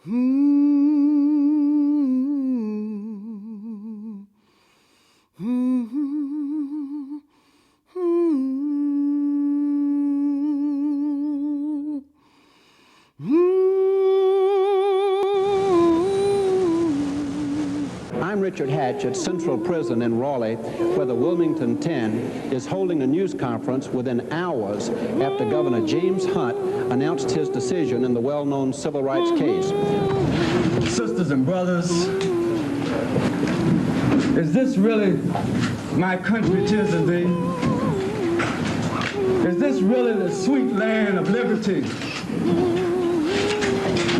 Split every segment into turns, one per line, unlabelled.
Hmm. Hmm. Hmm.
I'm Richard Hatch at Central Prison in Raleigh, where the Wilmington 10 is holding a news conference within hours after Governor James Hunt announced his decision in the well-known civil rights case.
Sisters and brothers, is this really my country, 'tis of thee? Is this really the sweet land of liberty?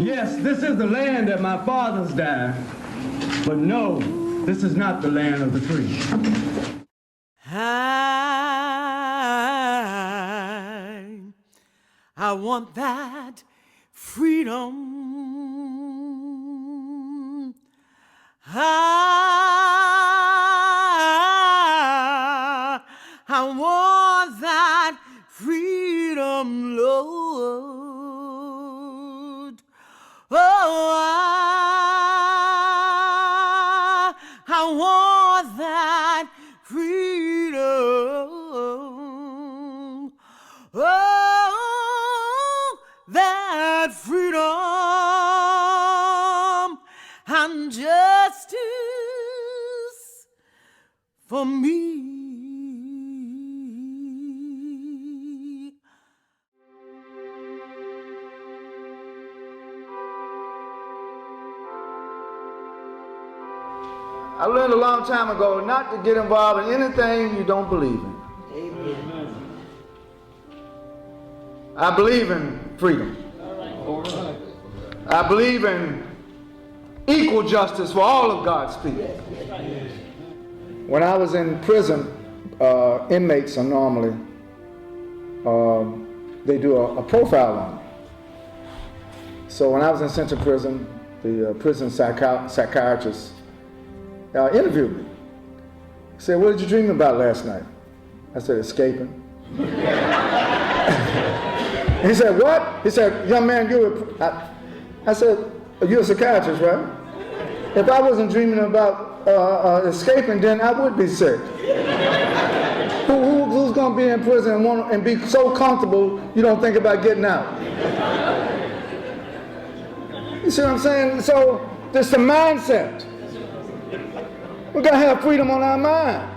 Yes, this is the land that my fathers died. But no, this is not the land of the free.
I want that freedom. I want that freedom, Lord. Oh, I want that freedom. Oh, that freedom and justice for me.
I learned a long time ago not to get involved in anything you don't believe in.
Amen.
I believe in freedom.
All right.
I believe in equal justice for all of God's people. When I was in prison, inmates are normally, they do a profile on me. So when I was in Central Prison, the prison psychiatrist interviewed me. He said, "What did you dream about last night?" I said, "Escaping." He said, "What?" He said, "Young man, I said, "You're a psychiatrist, right? If I wasn't dreaming about escaping, then I would be sick." Who's going to be in prison and be so comfortable you don't think about getting out? You see what I'm saying? So, it's the mindset. We're going to have freedom on our mind.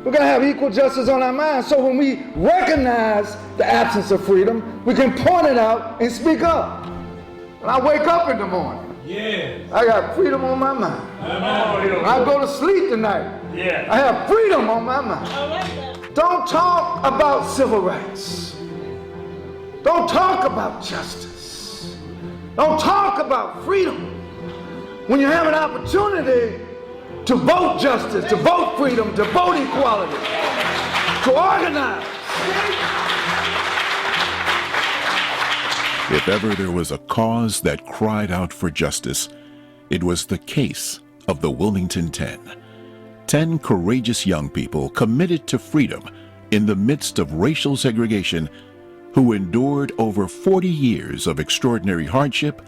We're going to have equal justice on our mind. So when we recognize the absence of freedom, we can point it out and speak up. When I wake up in the morning, I got freedom on my mind. When I go to sleep tonight, I have freedom on my mind. Don't talk about civil rights. Don't talk about justice. Don't talk about freedom when you have an opportunity to vote justice, to vote freedom, to vote equality, to organize.
If ever there was a cause that cried out for justice, it was the case of the Wilmington 10. 10 courageous young people committed to freedom in the midst of racial segregation, who endured over 40 years of extraordinary hardship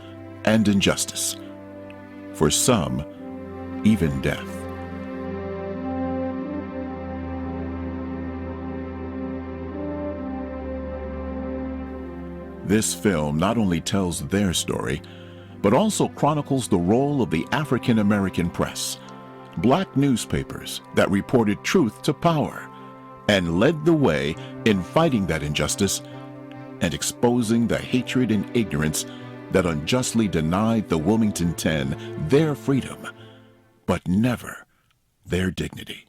and injustice. For some, even death. This film not only tells their story, but also chronicles the role of the African American press, black newspapers that reported truth to power and led the way in fighting that injustice and exposing the hatred and ignorance that unjustly denied the Wilmington 10 their freedom, but never their dignity.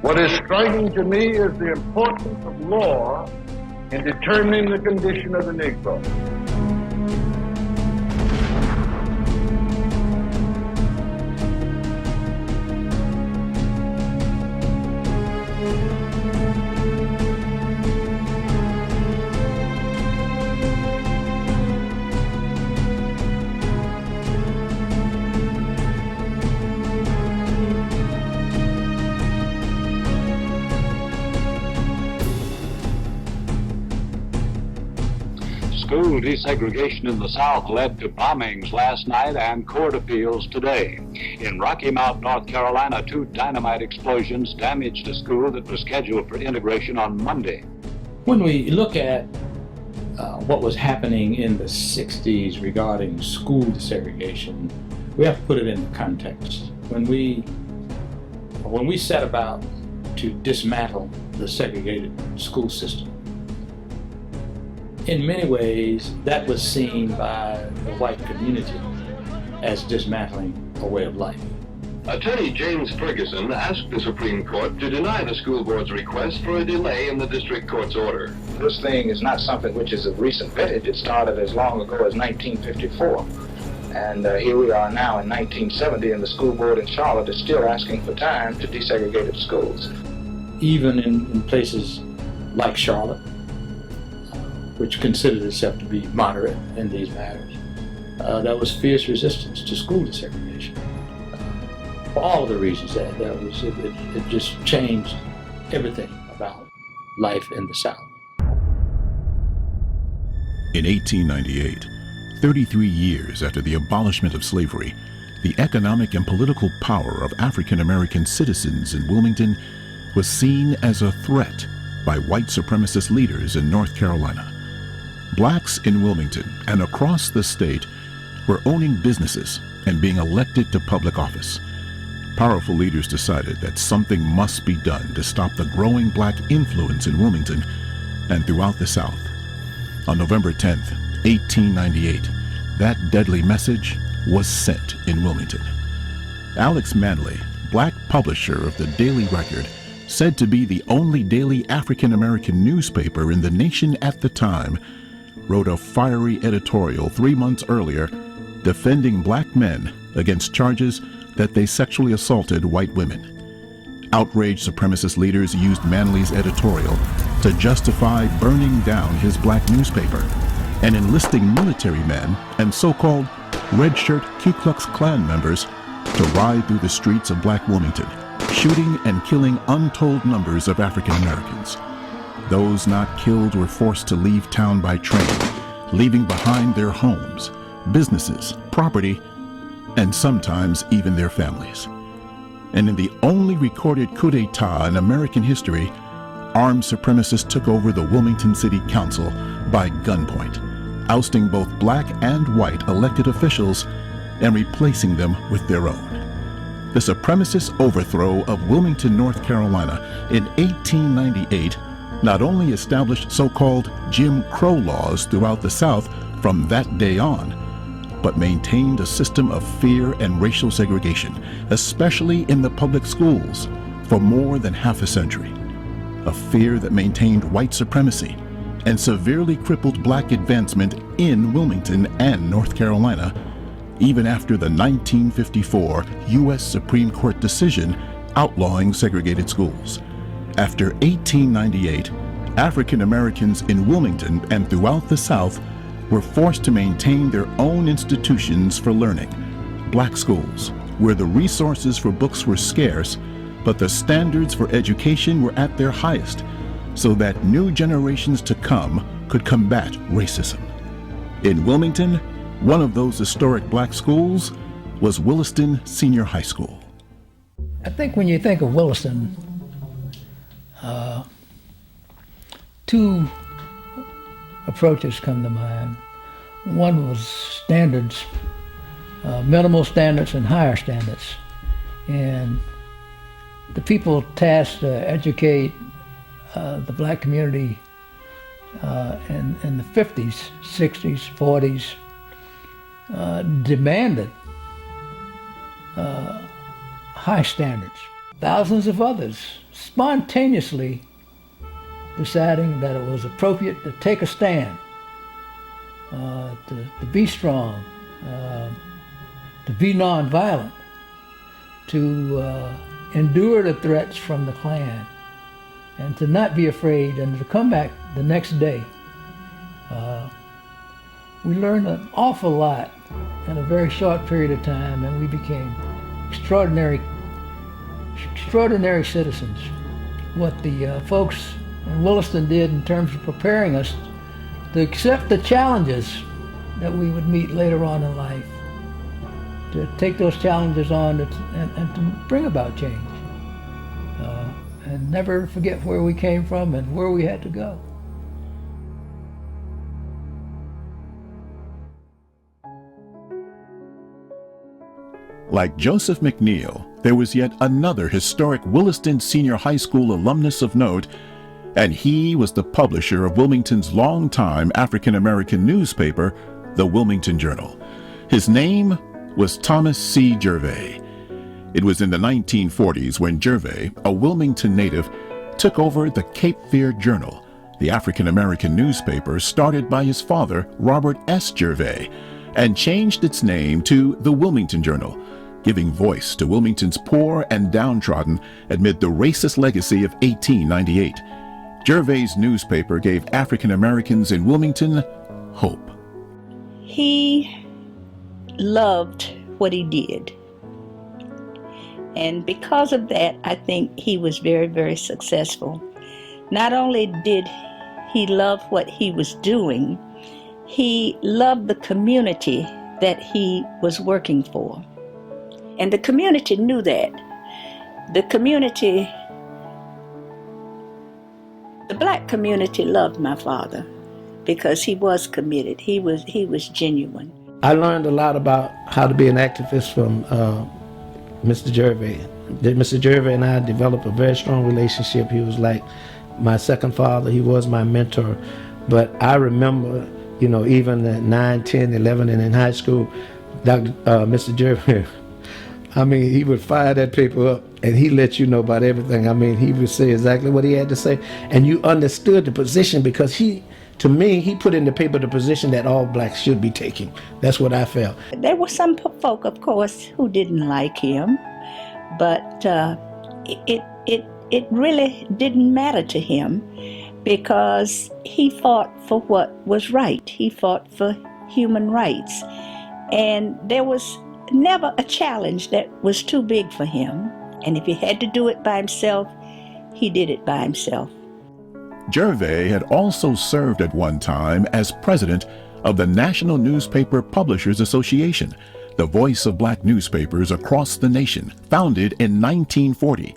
What is striking to me is the importance of law in determining the condition of the Negro.
School desegregation in the South led to bombings last night and court appeals today. In Rocky Mount, North Carolina, 2 dynamite explosions damaged a school that was scheduled for integration on Monday.
When we look at what was happening in the 60s regarding school desegregation, we have to put it in context. When we set about to dismantle the segregated school system, in many ways that was seen by the white community as dismantling a way of life.
Attorney James Ferguson asked the Supreme Court to deny the school board's request for a delay in the district court's order.
This thing is not something which is of recent vintage. It started as long ago as 1954. And here we are now in 1970, and the school board in Charlotte is still asking for time to desegregate its schools.
Even in places like Charlotte, which considered itself to be moderate in these matters, there was fierce resistance to school desegregation. For all of the reasons that it just changed everything about life in the South.
In 1898, 33 years after the abolishment of slavery, the economic and political power of African American citizens in Wilmington was seen as a threat by white supremacist leaders in North Carolina. Blacks in Wilmington and across the state were owning businesses and being elected to public office. Powerful leaders decided that something must be done to stop the growing black influence in Wilmington and throughout the South. On November 10th, 1898, that deadly message was sent in Wilmington. Alex Manley, black publisher of the Daily Record, said to be the only daily African-American newspaper in the nation at the time, wrote a fiery editorial 3 months earlier defending black men against charges that they sexually assaulted white women. Outraged supremacist leaders used Manley's editorial to justify burning down his black newspaper and enlisting military men and so-called red shirt Ku Klux Klan members to ride through the streets of black Wilmington, shooting and killing untold numbers of African Americans. Those not killed were forced to leave town by train, leaving behind their homes, businesses, property, and sometimes even their families. And in the only recorded coup d'etat in American history, armed supremacists took over the Wilmington City Council by gunpoint, ousting both black and white elected officials and replacing them with their own. The supremacist overthrow of Wilmington, North Carolina in 1898 not only established so-called Jim Crow laws throughout the South from that day on, but maintained a system of fear and racial segregation, especially in the public schools, for more than half a century. A fear that maintained white supremacy and severely crippled black advancement in Wilmington and North Carolina, even after the 1954 U.S. Supreme Court decision outlawing segregated schools. After 1898, African Americans in Wilmington and throughout the South were forced to maintain their own institutions for learning, black schools, where the resources for books were scarce, but the standards for education were at their highest, so that new generations to come could combat racism. In Wilmington, one of those historic black schools was Williston Senior High School.
I think when you think of Williston, two approaches come to mind. One was standards, minimal standards and higher standards. And the people tasked to educate the black community in the 50s, 60s, 40s demanded high standards. Thousands of others spontaneously deciding that it was appropriate to take a stand, to be strong, to be nonviolent, to endure the threats from the Klan, and to not be afraid, and to come back the next day. We learned an awful lot in a very short period of time, and we became extraordinary What the folks in Williston did in terms of preparing us to to accept the challenges that we would meet later on in life, to take those challenges on and to bring about change, and never forget where we came from and where we had to go.
Like Joseph McNeil, there was yet another historic Williston Senior High School alumnus of note, and he was the publisher of Wilmington's longtime African-American newspaper, the Wilmington Journal. His name was Thomas C. Gervais. It was in the 1940s when Gervais, a Wilmington native, took over the Cape Fear Journal, the African-American newspaper started by his father, Robert S. Gervais, and changed its name to the Wilmington Journal, giving voice to Wilmington's poor and downtrodden amid the racist legacy of 1898. Gervais' newspaper gave African Americans in Wilmington hope.
He loved what he did. And because of that, I think he was very, very successful. Not only did he love what he was doing, he loved the community that he was working for. And the community knew that. The community, the black community loved my father because he was committed. He was genuine.
I learned a lot about how to be an activist from Mr. Gervais. Mr. Gervais and I developed a very strong relationship. He was like my second father. He was my mentor. But I remember, even at 9, 10, 11, and in high school, Mr. Gervais, he would fire that paper up and he let you know about everything. He would say exactly what he had to say. And you understood the position because to me, he put in the paper the position that all blacks should be taking. That's what I felt.
There were some folk, of course, who didn't like him, but it really didn't matter to him because he fought for what was right. He fought for human rights. And there was never a challenge that was too big for him. And if he had to do it by himself, he did it by himself.
Gervais had also served at one time as president of the National Newspaper Publishers Association, the voice of black newspapers across the nation, founded in 1940.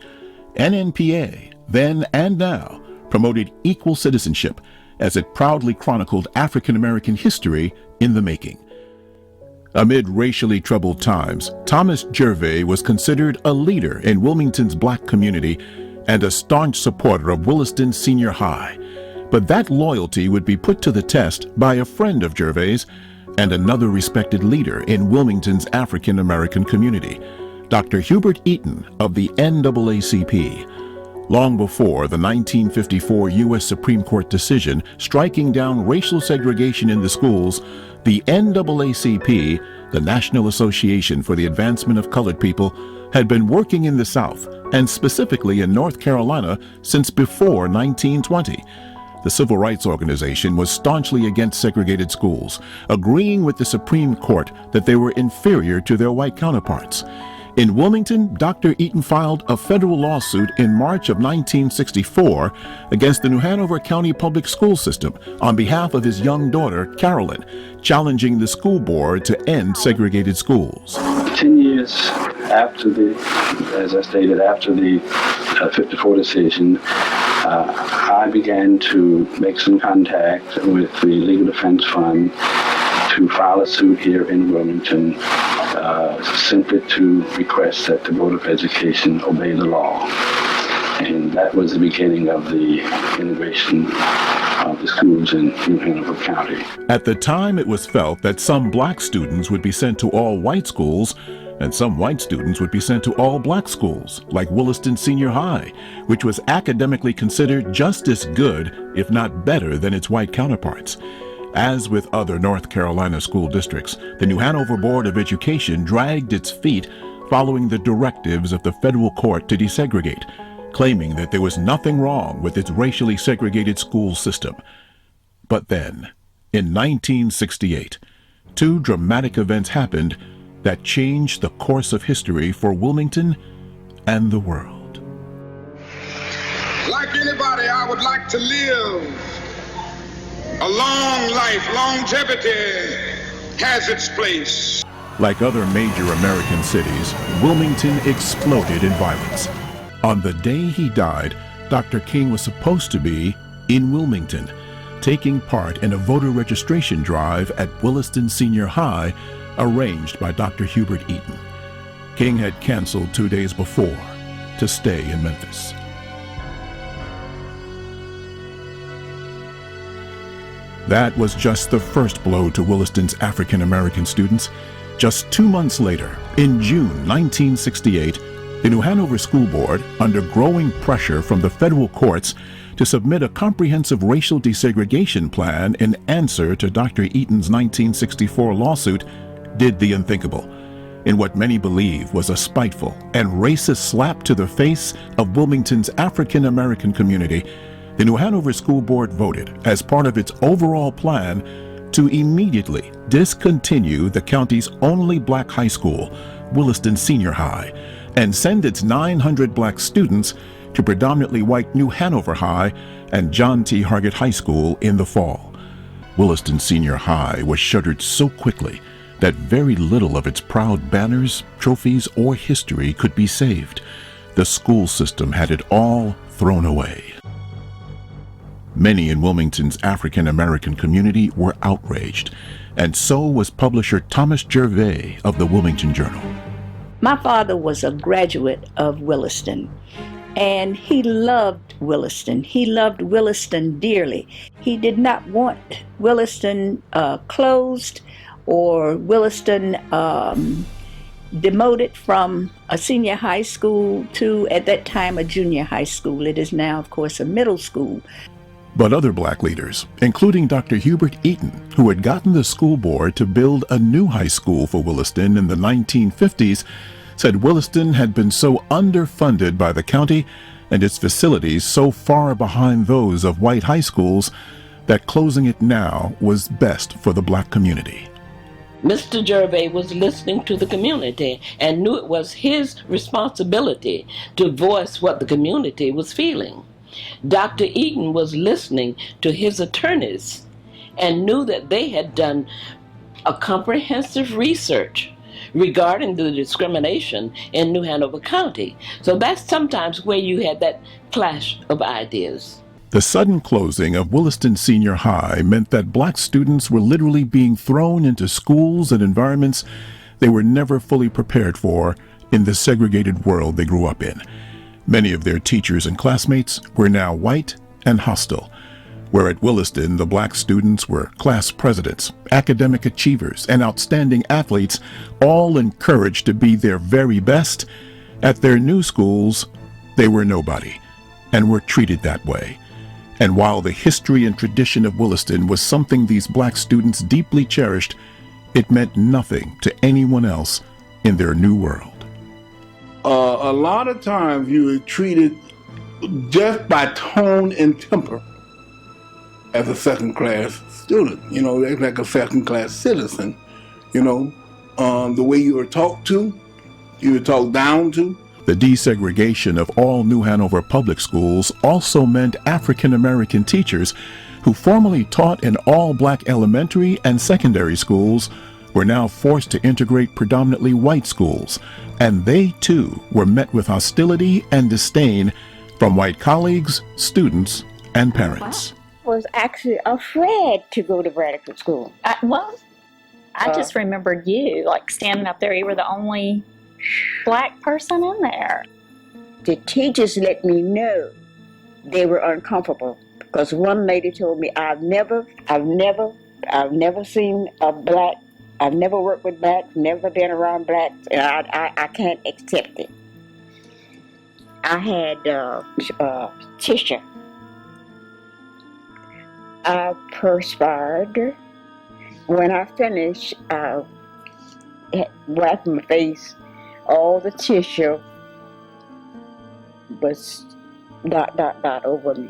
NNPA, then and now, promoted equal citizenship as it proudly chronicled African American history in the making. Amid racially troubled times, Thomas Gervais was considered a leader in Wilmington's black community and a staunch supporter of Williston Senior High. But that loyalty would be put to the test by a friend of Gervais and another respected leader in Wilmington's African American community, Dr. Hubert Eaton of the NAACP. Long before the 1954 U.S. Supreme Court decision striking down racial segregation in the schools, the NAACP, the National Association for the Advancement of Colored People, had been working in the South, and specifically in North Carolina, since before 1920. The civil rights organization was staunchly against segregated schools, agreeing with the Supreme Court that they were inferior to their white counterparts. In Wilmington, Dr. Eaton filed a federal lawsuit in March of 1964 against the New Hanover County Public School System on behalf of his young daughter, Carolyn, challenging the school board to end segregated schools.
10 years after as I stated, after the 54 decision, I began to make some contact with the Legal Defense Fund to file a suit here in Wilmington, simply to request that the Board of Education obey the law. And that was the beginning of the integration of the schools in New Hanover County.
At the time, it was felt that some black students would be sent to all white schools, and some white students would be sent to all black schools, like Williston Senior High, which was academically considered just as good, if not better, than its white counterparts. As with other North Carolina school districts, the New Hanover Board of Education dragged its feet following the directives of the federal court to desegregate, claiming that there was nothing wrong with its racially segregated school system. But then, in 1968, two dramatic events happened that changed the course of history for Wilmington and the world.
Like anybody, I would like to live A long life, longevity has its place.
Like other major American cities, Wilmington exploded in violence. On the day he died, Dr. King was supposed to be in Wilmington, taking part in a voter registration drive at Williston Senior High, arranged by Dr. Hubert Eaton. King had canceled 2 days before to stay in Memphis. That was just the first blow to Williston's African American students. Just 2 months later, in June 1968, the New Hanover School Board, under growing pressure from the federal courts to submit a comprehensive racial desegregation plan in answer to Dr. Eaton's 1964 lawsuit, did the unthinkable, in what many believe was a spiteful and racist slap to the face of Wilmington's African American community. The New Hanover School Board voted, as part of its overall plan, to immediately discontinue the county's only black high school, Williston Senior High, and send its 900 black students to predominantly white New Hanover High and John T. Hargett High School in the fall. Williston Senior High was shuttered so quickly that very little of its proud banners, trophies, or history could be saved. The school system had it all thrown away. Many in Wilmington's African American community were outraged, and so was publisher Thomas Gervais of the Wilmington Journal.
My father was a graduate of Williston, and he loved Williston. He loved Williston dearly. He did not want Williston closed or Williston demoted from a senior high school to, at that time, a junior high school. It is now, of course, a middle school.
But other black leaders, including Dr. Hubert Eaton, who had gotten the school board to build a new high school for Williston in the 1950s, said Williston had been so underfunded by the county and its facilities so far behind those of white high schools that closing it now was best for the black community.
Mr. Gervais was listening to the community and knew it was his responsibility to voice what the community was feeling. Dr. Eaton was listening to his attorneys and knew that they had done a comprehensive research regarding the discrimination in New Hanover County. So that's sometimes where you had that clash of ideas.
The sudden closing of Williston Senior High meant that black students were literally being thrown into schools and environments they were never fully prepared for in the segregated world they grew up in. Many of their teachers and classmates were now white and hostile, where at Williston the black students were class presidents, academic achievers, and outstanding athletes, all encouraged to be their very best. At their new schools, they were nobody, and were treated that way. And while the history and tradition of Williston was something these black students deeply cherished, it meant nothing to anyone else in their new world.
A lot of times you were treated just by tone and temper as a second-class student, like a second-class citizen, the way you were talked to, you were talked down to.
The desegregation of all New Hanover public schools also meant African American teachers who formerly taught in all black elementary and secondary schools were now forced to integrate predominantly white schools, and they too were met with hostility and disdain from white colleagues, students, and parents.
I was actually afraid to go to Bradford School.
I just remembered you, standing up there. You were the only black person in there.
The teachers let me know they were uncomfortable because one lady told me, I've never seen a black, I've never worked with blacks, never been around blacks, and I can't accept it. I had tissue. I perspired. When I finished, I wiped my face. All the tissue was ... over me.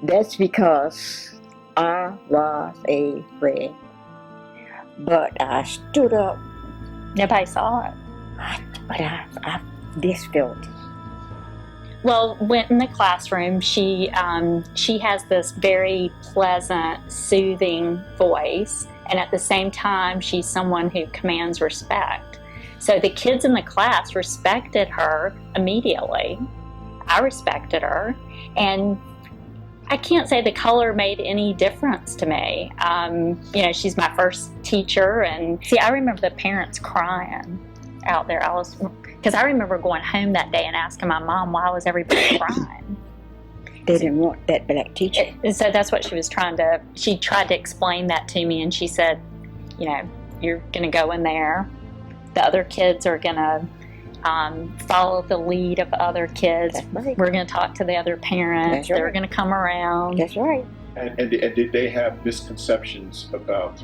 That's because I was afraid. But I stood up.
Nobody saw it.
But I just felt it.
Well, went in the classroom. She has this very pleasant, soothing voice, and at the same time, she's someone who commands respect. So the kids in the class respected her immediately. I respected her, and I can't say the color made any difference to me. She's my first teacher, and see, I remember the parents crying out there. Because I remember going home that day and asking my mom, why was everybody crying?
They didn't want that black teacher.
And so that's what she tried to explain that to me, and she said, you're going to go in there. The other kids are going to follow the lead of other kids.
That's right.
We're going to talk to the other parents.
That's right.
They're going to come around.
That's right.
And did they have misconceptions about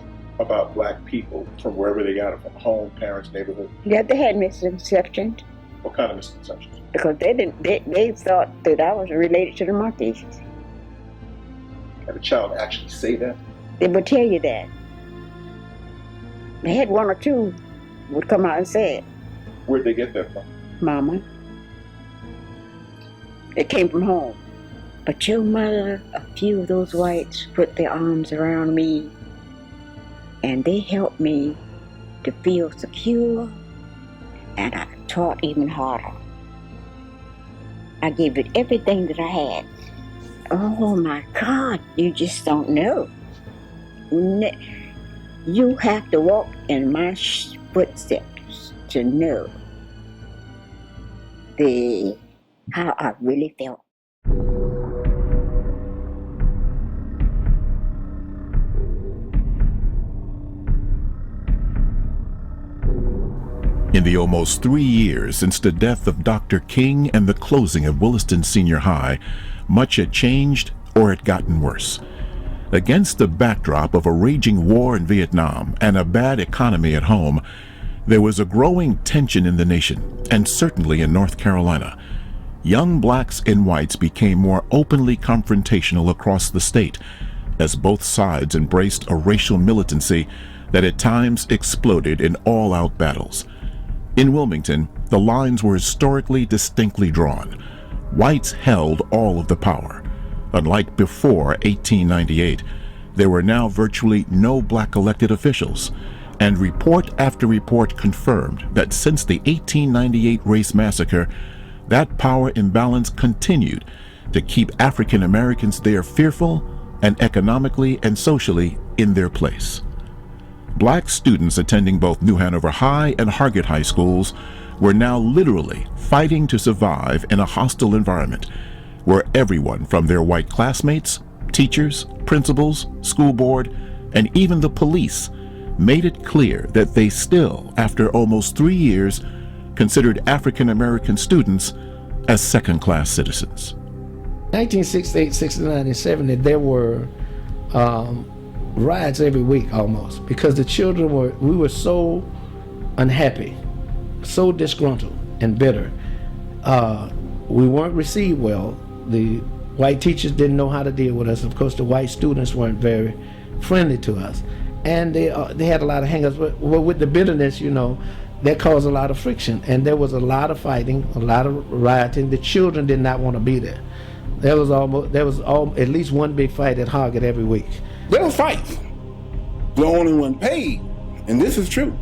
black people from wherever they got it from? Home, parents, neighborhood?
Yeah, they had misconceptions.
What kind of misconceptions?
Because they thought that I was related to the monkeys.
Had a child actually say that?
They would tell you that. They had one or two would come out and say it.
Where'd they get that from?
Mama. It came from home. But your mother, a few of those whites put their arms around me, and they helped me to feel secure, and I taught even harder. I gave it everything that I had. Oh my God, you just don't know. You have to walk in my footsteps to know how I really felt.
In the almost 3 years since the death of Dr. King and the closing of Williston Senior High, much had changed or had gotten worse. Against the backdrop of a raging war in Vietnam and a bad economy at home, there was a growing tension in the nation, and certainly in North Carolina. Young blacks and whites became more openly confrontational across the state, as both sides embraced a racial militancy that at times exploded in all-out battles. In Wilmington, the lines were historically distinctly drawn. Whites held all of the power. Unlike before 1898, there were now virtually no black elected officials, and report after report confirmed that since the 1898 race massacre, that power imbalance continued to keep African Americans there fearful and economically and socially in their place. Black students attending both New Hanover High and Hargett High schools were now literally fighting to survive in a hostile environment where everyone from their white classmates, teachers, principals, school board, and even the police made it clear that they still, after almost 3 years, considered African American students as second-class citizens.
1968, 69, and 70, there were riots every week almost, because the children we were so unhappy, so disgruntled and bitter. We weren't received well. The white teachers didn't know how to deal with us. Of course, the white students weren't very friendly to us, and they had a lot of hang-ups. But with the bitterness, that caused a lot of friction, and there was a lot of fighting, a lot of rioting. The children did not want to be there. There was at least one big fight at Hargett every week.
There was fights. The only one paid, and this is true,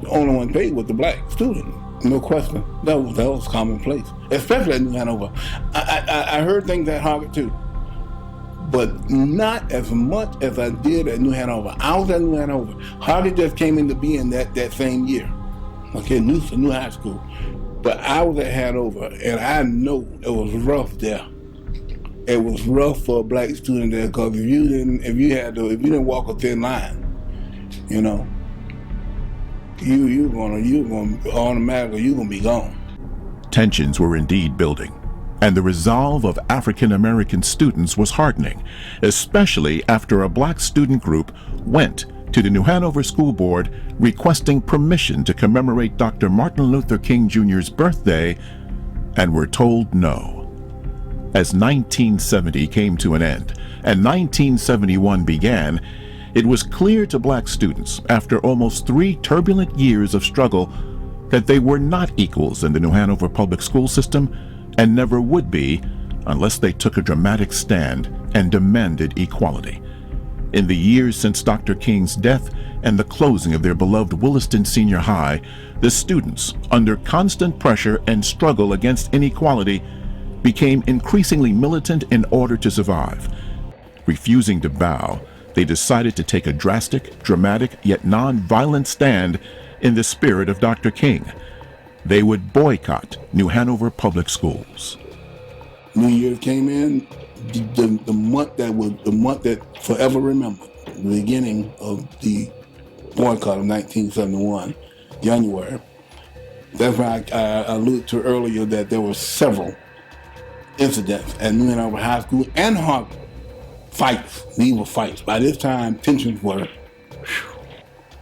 the only one paid was the black student. No question. That was commonplace, especially at New Hanover. I heard things at Hargett too, but not as much as I did at New Hanover. I was at New Hanover. Hargett just came into being that same year. Okay, new high school. But I was at Hanover, and I know it was rough there. It was rough for a black student there, because if you didn't walk a thin line, you're gonna automatically you're gonna be gone.
Tensions were indeed building, and the resolve of African American students was hardening, especially after a black student group went to the New Hanover School Board requesting permission to commemorate Dr. Martin Luther King Jr.'s birthday, and were told no. As 1970 came to an end and 1971 began, it was clear to black students, after almost 3 turbulent years of struggle, that they were not equals in the New Hanover public school system, and never would be unless they took a dramatic stand and demanded equality. In the years since Dr. King's death and the closing of their beloved Williston Senior High, the students, under constant pressure and struggle against inequality, became increasingly militant in order to survive. Refusing to bow, they decided to take a drastic, dramatic, yet non-violent stand in the spirit of Dr. King. They would boycott New Hanover Public Schools.
New Year's came in, the month that forever remembered, the beginning of the boycott of 1971, January. That's why I alluded to earlier that there were several incidents at New Hanover High School and Harvard. Fights. These were fights. By this time, tensions were.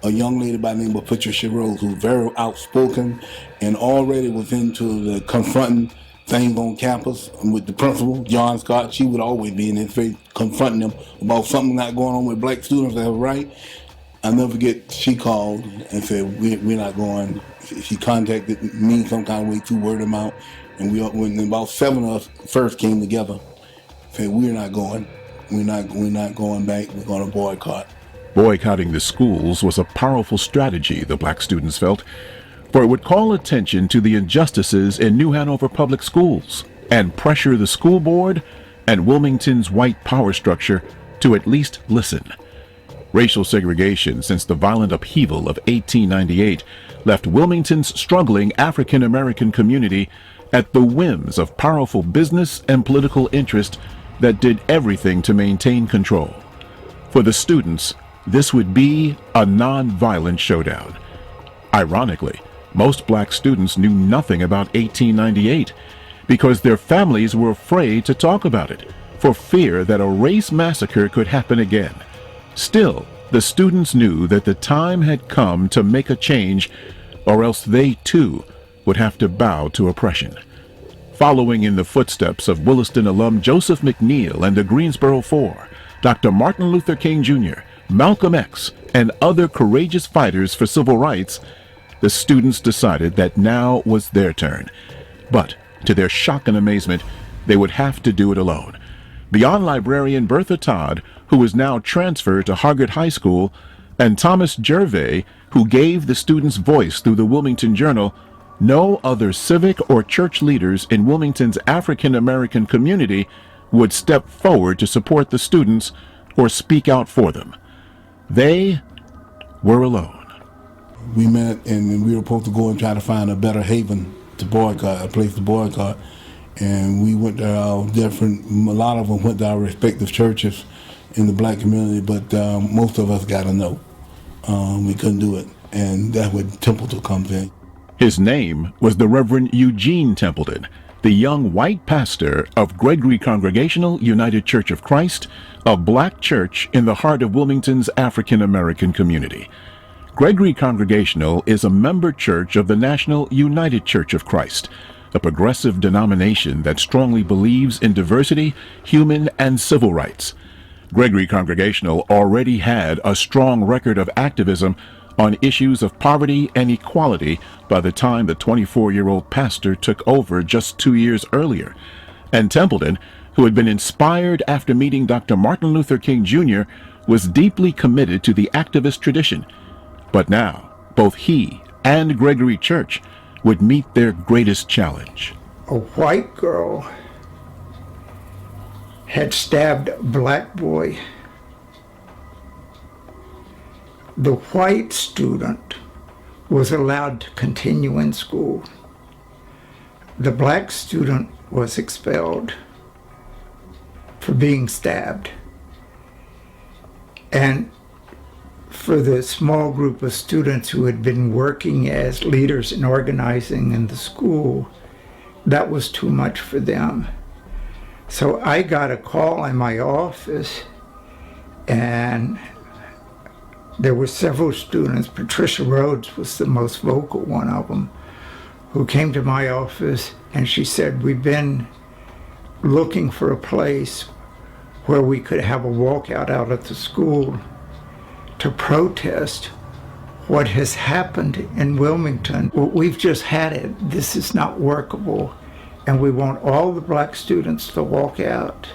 A young lady by the name of Patricia Rose, who was very outspoken and already was into the confronting things on campus with the principal, John Scott. She would always be in his face confronting them about something not going on with black students. That was right. I'll never forget, she called and said, we're not going. She contacted me some kind of way to word them out. And when about 7 of us first came together, said, we're not going. We're not going back. We're going to boycott.
Boycotting the schools was a powerful strategy, the black students felt, for it would call attention to the injustices in New Hanover Public Schools and pressure the school board and Wilmington's white power structure to at least listen. Racial segregation since the violent upheaval of 1898 left Wilmington's struggling African American community at the whims of powerful business and political interest that did everything to maintain control. For the students, this would be a non-violent showdown. Ironically, most black students knew nothing about 1898 because their families were afraid to talk about it for fear that a race massacre could happen again. Still, the students knew that the time had come to make a change, or else they too would have to bow to oppression. Following in the footsteps of Williston alum Joseph McNeil and the Greensboro Four, Dr. Martin Luther King Jr., Malcolm X, and other courageous fighters for civil rights, the students decided that now was their turn. But, to their shock and amazement, they would have to do it alone. Beyond librarian Bertha Todd, who was now transferred to Hargett High School, and Thomas Gervais, who gave the students voice through the Wilmington Journal, no other civic or church leaders in Wilmington's African American community would step forward to support the students or speak out for them. They were alone.
We met and we were supposed to go and try to find a better haven to boycott, a place to boycott. And we went to a lot of them went to our respective churches in the black community, but most of us got a no. We couldn't do it. And that's where Templeton comes in.
His name was the Reverend Eugene Templeton, the young white pastor of Gregory Congregational United Church of Christ, a black church in the heart of Wilmington's African American community. Gregory Congregational is a member church of the National United Church of Christ, a progressive denomination that strongly believes in diversity, human and civil rights. Gregory Congregational already had a strong record of activism on issues of poverty and equality by the time the 24-year-old pastor took over just 2 years earlier. And Templeton, who had been inspired after meeting Dr. Martin Luther King Jr., was deeply committed to the activist tradition. But now, both he and Gregory Church would meet their greatest challenge.
A white girl had stabbed a black boy. The white student was allowed to continue in school. The black student was expelled for being stabbed. And for the small group of students who had been working as leaders and organizing in the school, that was too much for them. So I got a call in my office, and there were several students. Patricia Rhodes was the most vocal one of them, who came to my office, and she said, "We've been looking for a place where we could have a walkout out at the school to protest what has happened in Wilmington. We've just had it. This is not workable, and we want all the black students to walk out.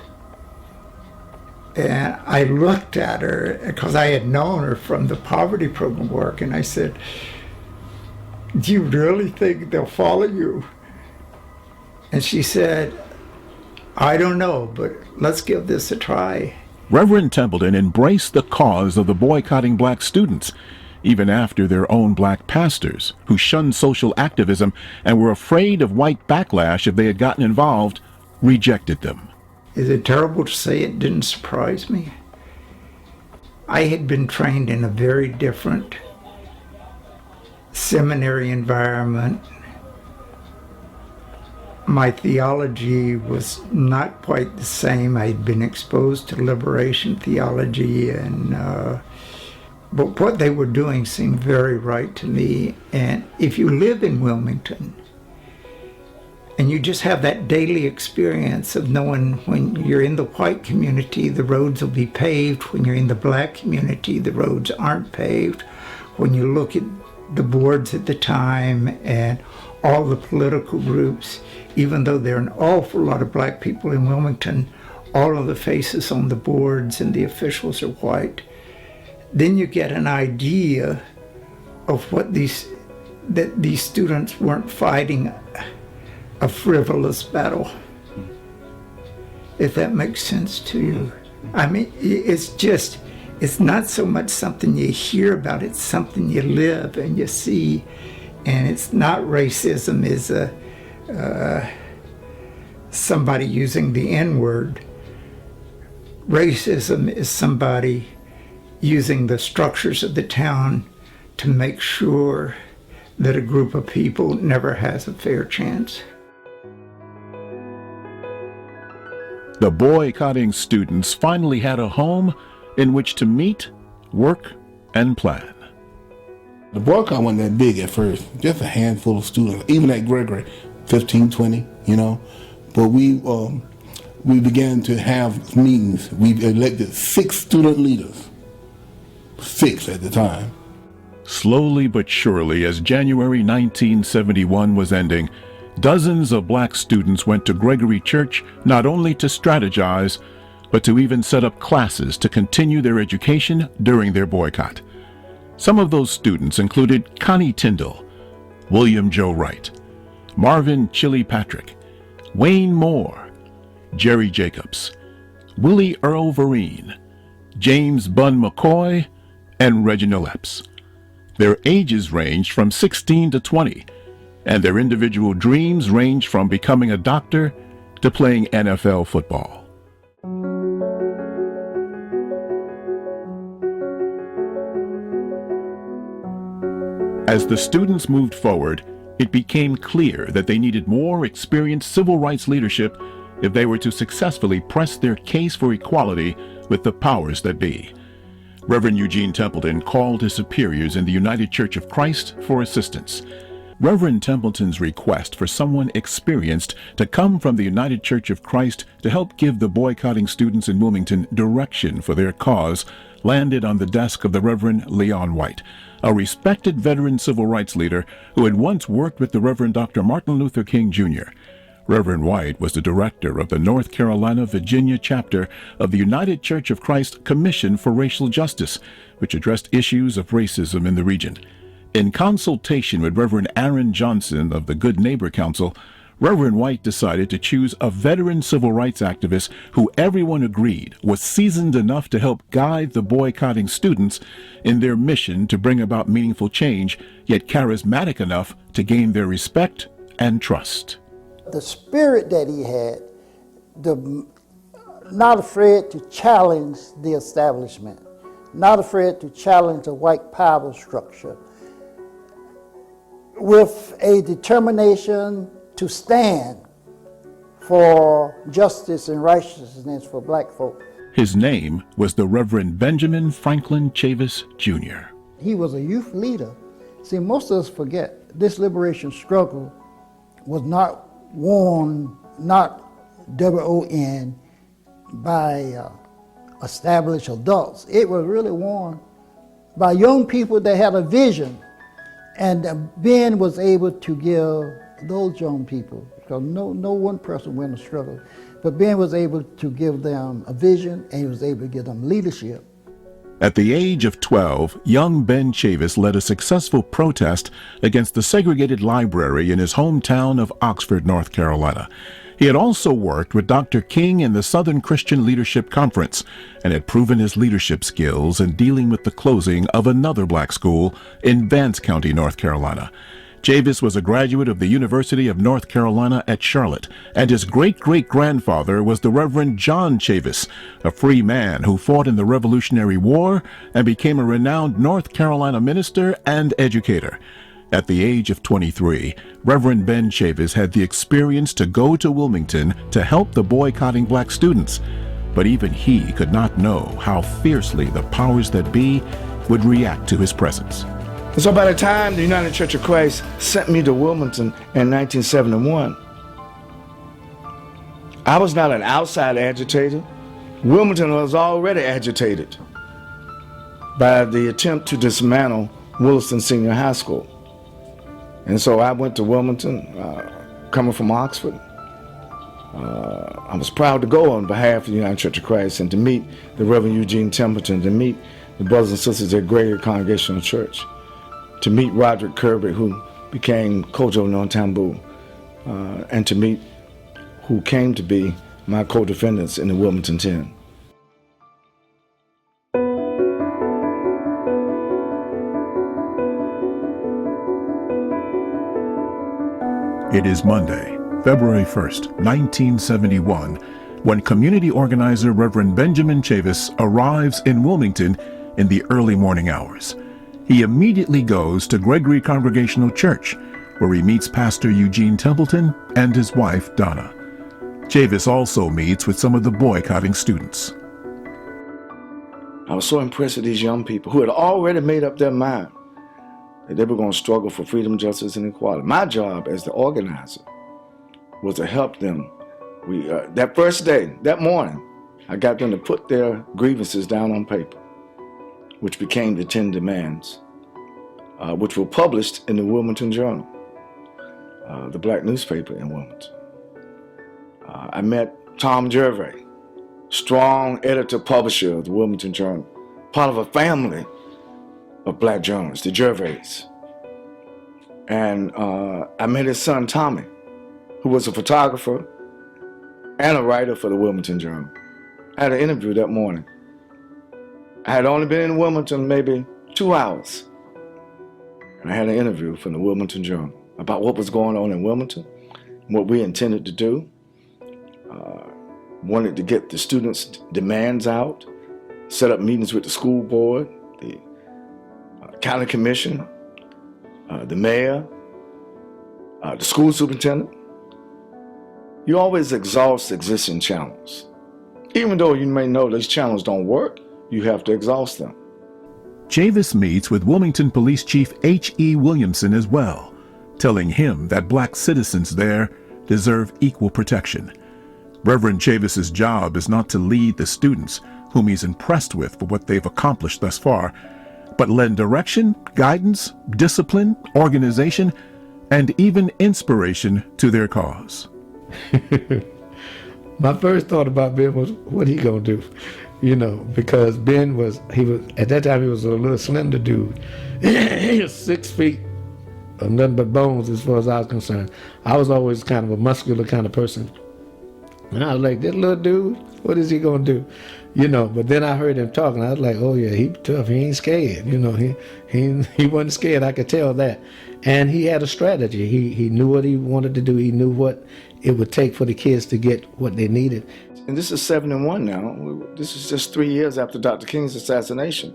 And I looked at her, because I had known her from the poverty program work, and I said, do you really think they'll follow you? And she said, I don't know, but let's give this a try.
Reverend Templeton embraced the cause of the boycotting black students, even after their own black pastors, who shunned social activism and were afraid of white backlash if they had gotten involved, rejected them.
Is it terrible to say it didn't surprise me? I had been trained in a very different seminary environment. My theology was not quite the same. I had been exposed to liberation theology, but what they were doing seemed very right to me. And if you live in Wilmington, and you just have that daily experience of knowing when you're in the white community, the roads will be paved. When you're in the black community, the roads aren't paved. When you look at the boards at the time and all the political groups, even though there are an awful lot of black people in Wilmington, all of the faces on the boards and the officials are white. Then you get an idea of what that these students weren't fighting a frivolous battle, if that makes sense to you. I mean, it's not so much something you hear about, it's something you live and you see. And it's not racism is somebody using the N-word. Racism is somebody using the structures of the town to make sure that a group of people never has a fair chance.
The boycotting students finally had a home in which to meet, work, and plan.
The boycott wasn't that big at first, just a handful of students, even at Gregory, 15, 20, But we began to have meetings. We elected 6 student leaders, 6 at the time.
Slowly but surely, as January 1971 was ending, dozens of black students went to Gregory Church not only to strategize, but to even set up classes to continue their education during their boycott. Some of those students included Connie Tyndall, William Joe Wright, Marvin Chili Patrick, Wayne Moore, Jerry Jacobs, Willie Earl Vereen, James Bunn McCoy, and Reginald Epps. Their ages ranged from 16 to 20, and their individual dreams ranged from becoming a doctor to playing NFL football. As the students moved forward, it became clear that they needed more experienced civil rights leadership if they were to successfully press their case for equality with the powers that be. Reverend Eugene Templeton called his superiors in the United Church of Christ for assistance. Reverend Templeton's request for someone experienced to come from the United Church of Christ to help give the boycotting students in Wilmington direction for their cause landed on the desk of the Reverend Leon White, a respected veteran civil rights leader who had once worked with the Reverend Dr. Martin Luther King Jr. Reverend White was the director of the North Carolina-Virginia chapter of the United Church of Christ Commission for Racial Justice, which addressed issues of racism in the region. In consultation with Reverend Aaron Johnson of the Good Neighbor Council, Reverend White decided to choose a veteran civil rights activist who everyone agreed was seasoned enough to help guide the boycotting students in their mission to bring about meaningful change, yet charismatic enough to gain their respect and trust.
The spirit that he had, not afraid to challenge the establishment, not afraid to challenge the white power structure, with a determination to stand for justice and righteousness for black folk.
His name was the Reverend Benjamin Franklin Chavis, Jr.
He was a youth leader. See, most of us forget this liberation struggle was not won, not W-O-N, by established adults. It was really won by young people that had a vision, and Ben was able to give those young people, because no one person went to struggle. But Ben was able to give them a vision, and he was able to give them leadership.
At the age of 12, young Ben Chavis led a successful protest against the segregated library in his hometown of Oxford, North Carolina. He had also worked with Dr. King in the Southern Christian Leadership Conference and had proven his leadership skills in dealing with the closing of another black school in Vance County, North Carolina. Chavis was a graduate of the University of North Carolina at Charlotte, and his great-great-grandfather was the Reverend John Chavis, a free man who fought in the Revolutionary War and became a renowned North Carolina minister and educator. At the age of 23, Reverend Ben Chavis had the experience to go to Wilmington to help the boycotting black students, but even he could not know how fiercely the powers that be would react to his presence.
So by the time the United Church of Christ sent me to Wilmington in 1971, I was not an outside agitator. Wilmington was already agitated by the attempt to dismantle Williston Senior High School. And so I went to Wilmington, coming from Oxford. I was proud to go on behalf of the United Church of Christ and to meet the Reverend Eugene Templeton, to meet the brothers and sisters at Greater Congregational Church, to meet Roderick Kirby, who became Kojo Nontambu, and to meet who came to be my co-defendants in the Wilmington 10.
It is Monday, February 1st, 1971, when community organizer Reverend Benjamin Chavis arrives in Wilmington in the early morning hours. He immediately goes to Gregory Congregational Church, where he meets Pastor Eugene Templeton and his wife, Donna. Chavis also meets with some of the boycotting students.
I was so impressed with these young people who had already made up their mind that they were going to struggle for freedom, justice, and equality. My job as the organizer was to help them. That first day, that morning, I got them to put their grievances down on paper, which became the 10 demands, which were published in the Wilmington Journal, the black newspaper in Wilmington. I met Tom Gervais, strong editor-publisher of the Wilmington Journal, part of a family of black journalists, the Gervais. And I met his son, Tommy, who was a photographer and a writer for the Wilmington Journal. I had an interview that morning. I had only been in Wilmington maybe 2 hours, and I had an interview from the Wilmington Journal about what was going on in Wilmington, what we intended to do. Wanted to get the students' demands out, set up meetings with the school board, the county commission, the mayor, the school superintendent. You always exhaust existing channels. Even though you may know these channels don't work, you have to exhaust them.
Chavis meets with Wilmington Police Chief H.E. Williamson as well, telling him that black citizens there deserve equal protection. Reverend Chavis's job is not to lead the students, whom he's impressed with for what they've accomplished thus far, but lend direction, guidance, discipline, organization, and even inspiration to their cause.
My first thought about Ben was, what he gonna do? You know, because Ben was at that time he was a little slender dude. He was 6 feet of nothing but bones as far as I was concerned. I was always kind of a muscular kind of person. And I was like, this little dude, what is he gonna do? You know, but then I heard him talking. I was like, oh yeah, he tough. He ain't scared. You know, he wasn't scared. I could tell that. And he had a strategy. He knew what he wanted to do. He knew what it would take for the kids to get what they needed.
And this is 71 now. This is just 3 years after Dr. King's assassination.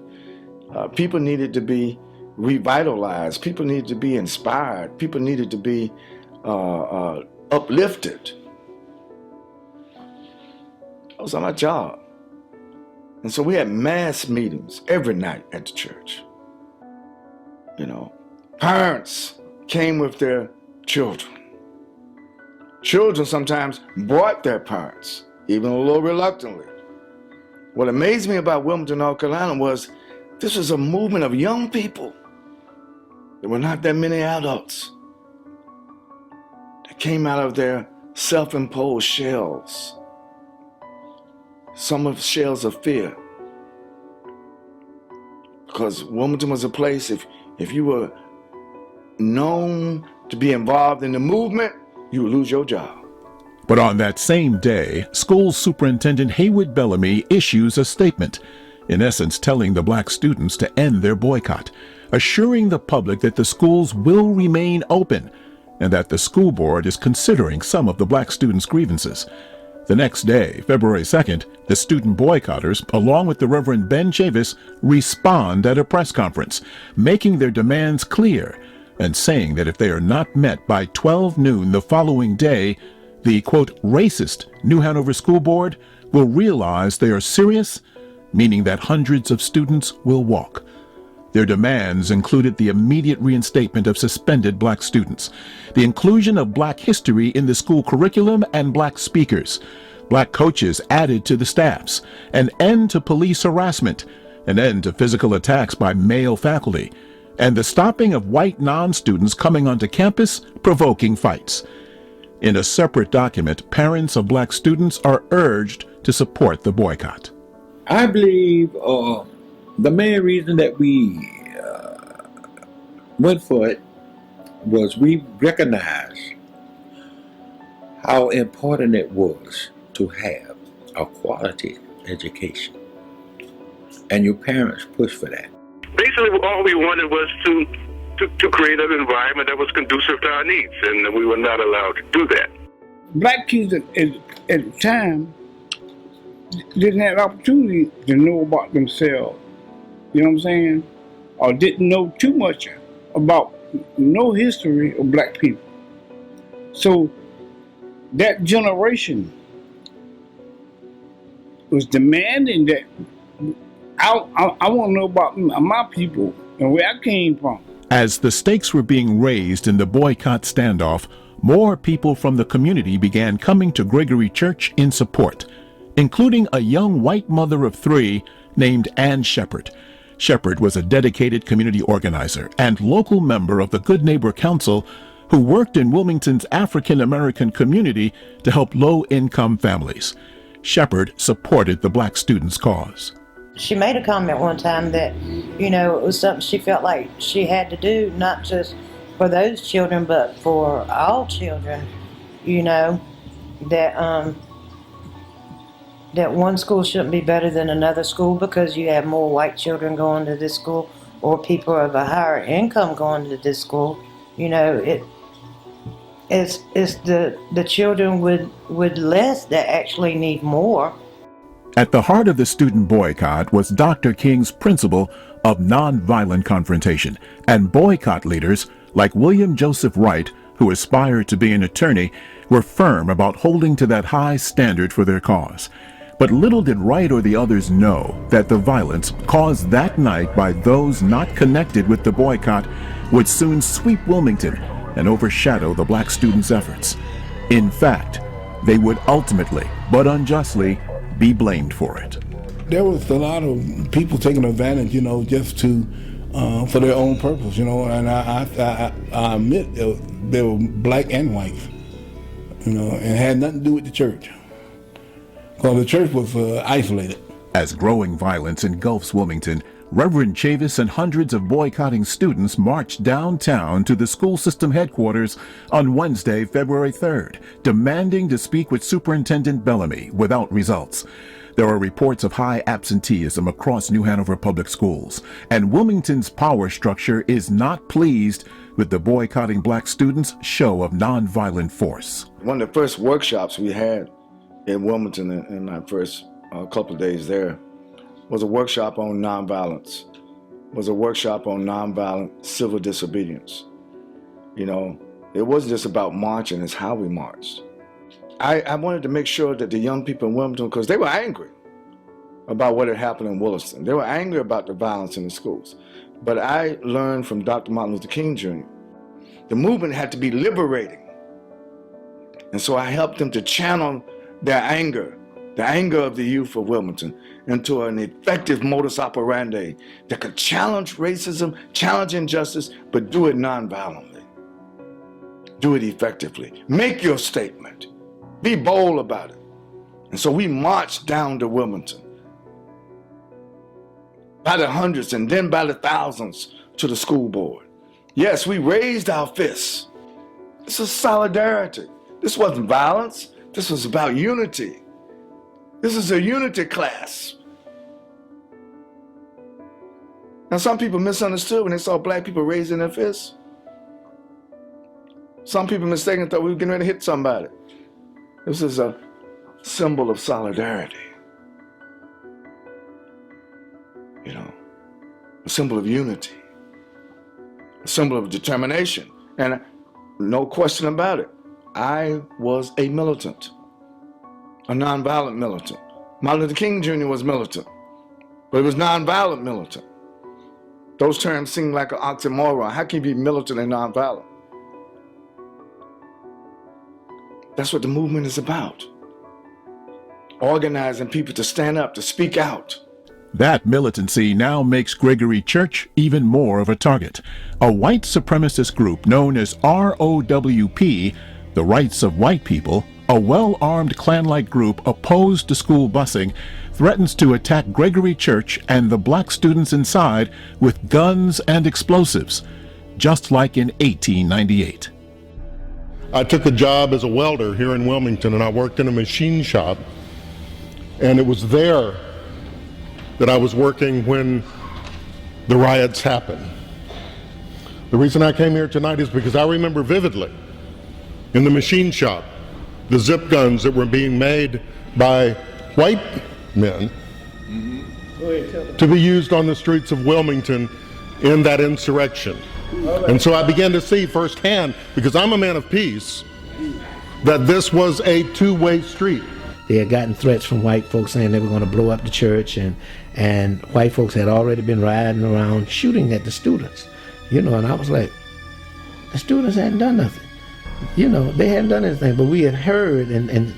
People needed to be revitalized. People needed to be inspired. People needed to be uplifted. That was my job. And so we had mass meetings every night at the church. You know, parents came with their children. Children sometimes brought their parents, even a little reluctantly. What amazed me about Wilmington, North Carolina was this was a movement of young people. There were not that many adults. came out of their self-imposed shells. Some of shells of fear. Because Wilmington was a place, if you were known to be involved in the movement, you would lose your job.
But on that same day, school superintendent Haywood Bellamy issues a statement, in essence telling the black students to end their boycott, assuring the public that the schools will remain open and that the school board is considering some of the black students' grievances. The next day, February 2nd, the student boycotters, along with the Reverend Ben Chavis, respond at a press conference, making their demands clear and saying that if they are not met by 12 noon the following day, the, quote, racist New Hanover School Board will realize they are serious, meaning that hundreds of students will walk. Their demands included the immediate reinstatement of suspended black students, the inclusion of black history in the school curriculum and black speakers, black coaches added to the staffs, an end to police harassment, an end to physical attacks by male faculty, and the stopping of white non-students coming onto campus provoking fights. In a separate document, parents of black students are urged to support the boycott.
I believe the main reason that we went for it was we recognized how important it was to have a quality education. And your parents pushed for that.
Basically, all we wanted was to create an environment that was conducive to our needs, and we were not allowed to do that.
Black kids at the time didn't have the opportunity to know about themselves, you know what I'm saying? Or didn't know too much about no history of black people. So that generation was demanding that I want to know about my people and where I came from.
As the stakes were being raised in the boycott standoff, more people from the community began coming to Gregory Church in support, including a young white mother of 3 named Ann Shepard. Shepard was a dedicated community organizer and local member of the Good Neighbor Council who worked in Wilmington's African American community to help low-income families. Shepard supported the black students' cause.
She made a comment one time that, it was something she felt like she had to do, not just for those children, but for all children, that one school shouldn't be better than another school because you have more white children going to this school or people of a higher income going to this school. It's the children with less that actually need more.
At the heart of the student boycott was Dr. King's principle of nonviolent confrontation, and boycott leaders like William Joseph Wright, who aspired to be an attorney, were firm about holding to that high standard for their cause. But little did Wright or the others know that the violence caused that night by those not connected with the boycott would soon sweep Wilmington and overshadow the black students' efforts. In fact, they would ultimately, but unjustly, be blamed for it.
There was a lot of people taking advantage, just to for their own purpose, and I admit they were black and white, and had nothing to do with the church. Because the church was isolated.
As growing violence engulfs Wilmington, Reverend Chavis and hundreds of boycotting students marched downtown to the school system headquarters on Wednesday, February 3rd, demanding to speak with Superintendent Bellamy without results. There are reports of high absenteeism across New Hanover public schools, and Wilmington's power structure is not pleased with the boycotting black students' show of nonviolent force.
One of the first workshops we had in Wilmington in my first couple of days there was a workshop on nonviolence, was a workshop on nonviolent civil disobedience. It wasn't just about marching, it's how we marched. I wanted to make sure that the young people in Wilmington, because they were angry about what had happened in Williston. They were angry about the violence in the schools. But I learned from Dr. Martin Luther King Jr., the movement had to be liberating. And so I helped them to channel their anger, the anger of the youth of Wilmington, into an effective modus operandi that could challenge racism, challenge injustice, but do it nonviolently. Do it effectively. Make your statement. Be bold about it. And so we marched down to Wilmington by the hundreds and then by the thousands to the school board. Yes, we raised our fists. This is solidarity. This wasn't violence. This was about unity. This is a unity class. Now, some people misunderstood when they saw black people raising their fists. Some people mistakenly thought we were getting ready to hit somebody. This is a symbol of solidarity. You know, a symbol of unity, a symbol of determination. And no question about it, I was a militant, a nonviolent militant. Martin Luther King Jr. was militant, but he was nonviolent militant. Those terms seem like an oxymoron. How can you be militant and nonviolent? That's what the movement is about. Organizing people to stand up, to speak out.
That militancy now makes Gregory Church even more of a target. A white supremacist group known as ROWP, the Rights of White People, a well-armed Klan-like group opposed to school busing, threatens to attack Gregory Church and the black students inside with guns and explosives, just like in 1898.
I took a job as a welder here in Wilmington, and I worked in a machine shop, and it was there that I was working when the riots happened. The reason I came here tonight is because I remember vividly in the machine shop the zip guns that were being made by white men to be used on the streets of Wilmington in that insurrection. And so I began to see firsthand, because I'm a man of peace, that this was a two-way street.
They had gotten threats from white folks saying they were going to blow up the church, and white folks had already been riding around shooting at the students. You know, and I was like, the students hadn't done nothing. You know, they hadn't done anything, but we had heard and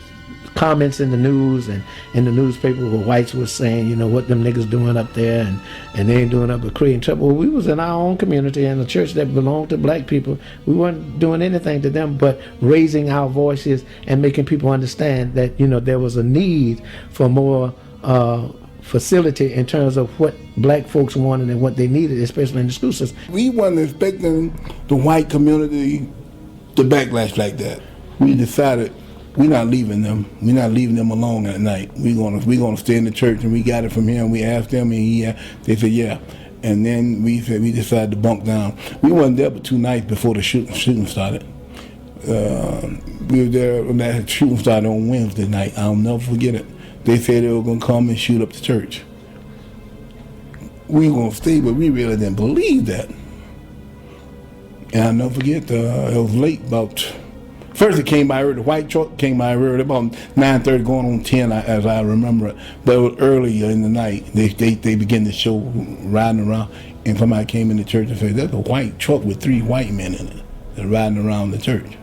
comments in the news and in the newspaper where whites were saying, you know, what them niggas doing up there, and they ain't doing up but creating trouble. Well, we was in our own community and a church that belonged to black people. We weren't doing anything to them but raising our voices and making people understand that, you know, there was a need for more facility in terms of what black folks wanted and what they needed, especially in the school system.
We wasn't expecting the white community to backlash like that. We decided we're not leaving them. We're not leaving them alone at night. We're gonna stay in the church, and we got it from him. We asked them, and they said yeah. And then we decided to bunk down. We wasn't there but 2 nights before the shooting started. We were there when that shooting started on Wednesday night. I'll never forget it. They said they were gonna come and shoot up the church. We were gonna stay, but we really didn't believe that. And I'll never forget, it was late, first it came by early, the white truck came by early, about 9:30 going on 10 as I remember it. But it was earlier in the night, they began to show riding around, and somebody came in the church and said, there's a white truck with 3 white men in it. They're riding around the church.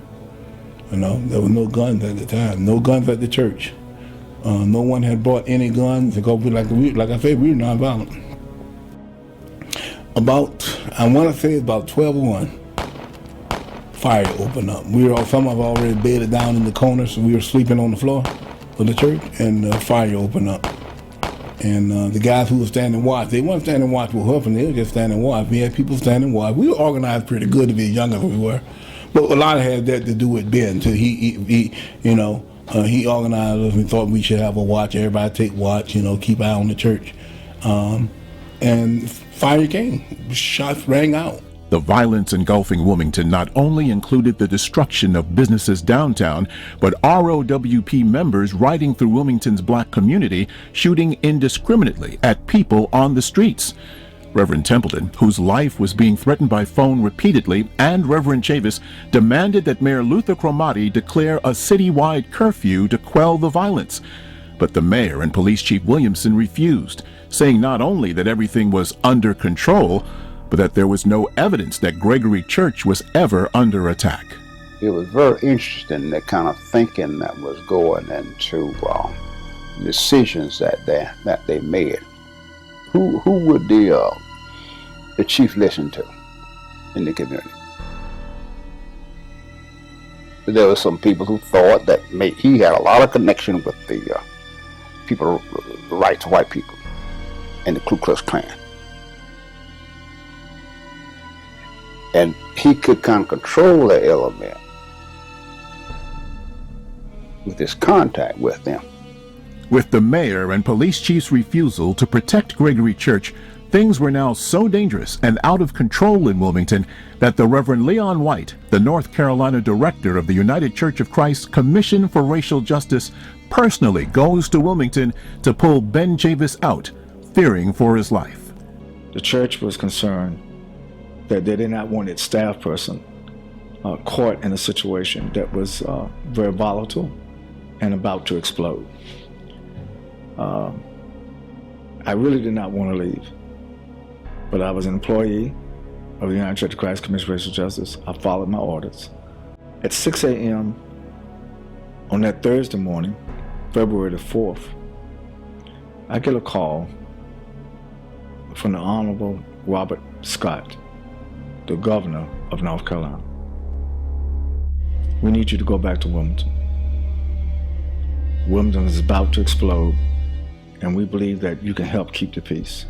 You know, there was no guns at the time, no guns at the church. No one had brought any guns, because like I said, we were nonviolent. I want to say about 12:01. Fire opened up. Some of us already bedded down in the corner, so we were sleeping on the floor of the church, and fire opened up. And the guys who were standing watch, they weren't standing watch with weapons, they were just standing watch. We had people standing watch. We were organized pretty good to be young as we were. But a lot of it had that to do with Ben, too. He organized us and thought we should have a watch, everybody take watch, keep eye on the church. And fire came, shots rang out.
The violence engulfing Wilmington not only included the destruction of businesses downtown, but ROWP members riding through Wilmington's black community shooting indiscriminately at people on the streets. Reverend Templeton, whose life was being threatened by phone repeatedly, and Reverend Chavis demanded that Mayor Luther Cromartie declare a citywide curfew to quell the violence. But the mayor and Police Chief Williamson refused, saying not only that everything was under control, but that there was no evidence that Gregory Church was ever under attack.
It was very interesting, the kind of thinking that was going into decisions that they made. Who would the chief listen to in the community? there were some people who thought that he had a lot of connection with the people, the rights of white people, and the Ku Klux Klan. And he could kind of control that element with his contact with them.
With the mayor and police chief's refusal to protect Gregory Church, things were now so dangerous and out of control in Wilmington that the Reverend Leon White, the North Carolina director of the United Church of Christ Commission for Racial Justice, personally goes to Wilmington to pull Ben Chavis out, fearing for his life.
The church was concerned that they did not want its staff person caught in a situation that was very volatile and about to explode. I really did not want to leave, but I was an employee of the United Church of Christ Commission for Racial Justice. I followed my orders. At 6 a.m. on that Thursday morning, February the 4th, I get a call from the Honorable Robert Scott, the governor of North Carolina. We need you to go back to Wilmington. Wilmington is about to explode, and we believe that you can help keep the peace.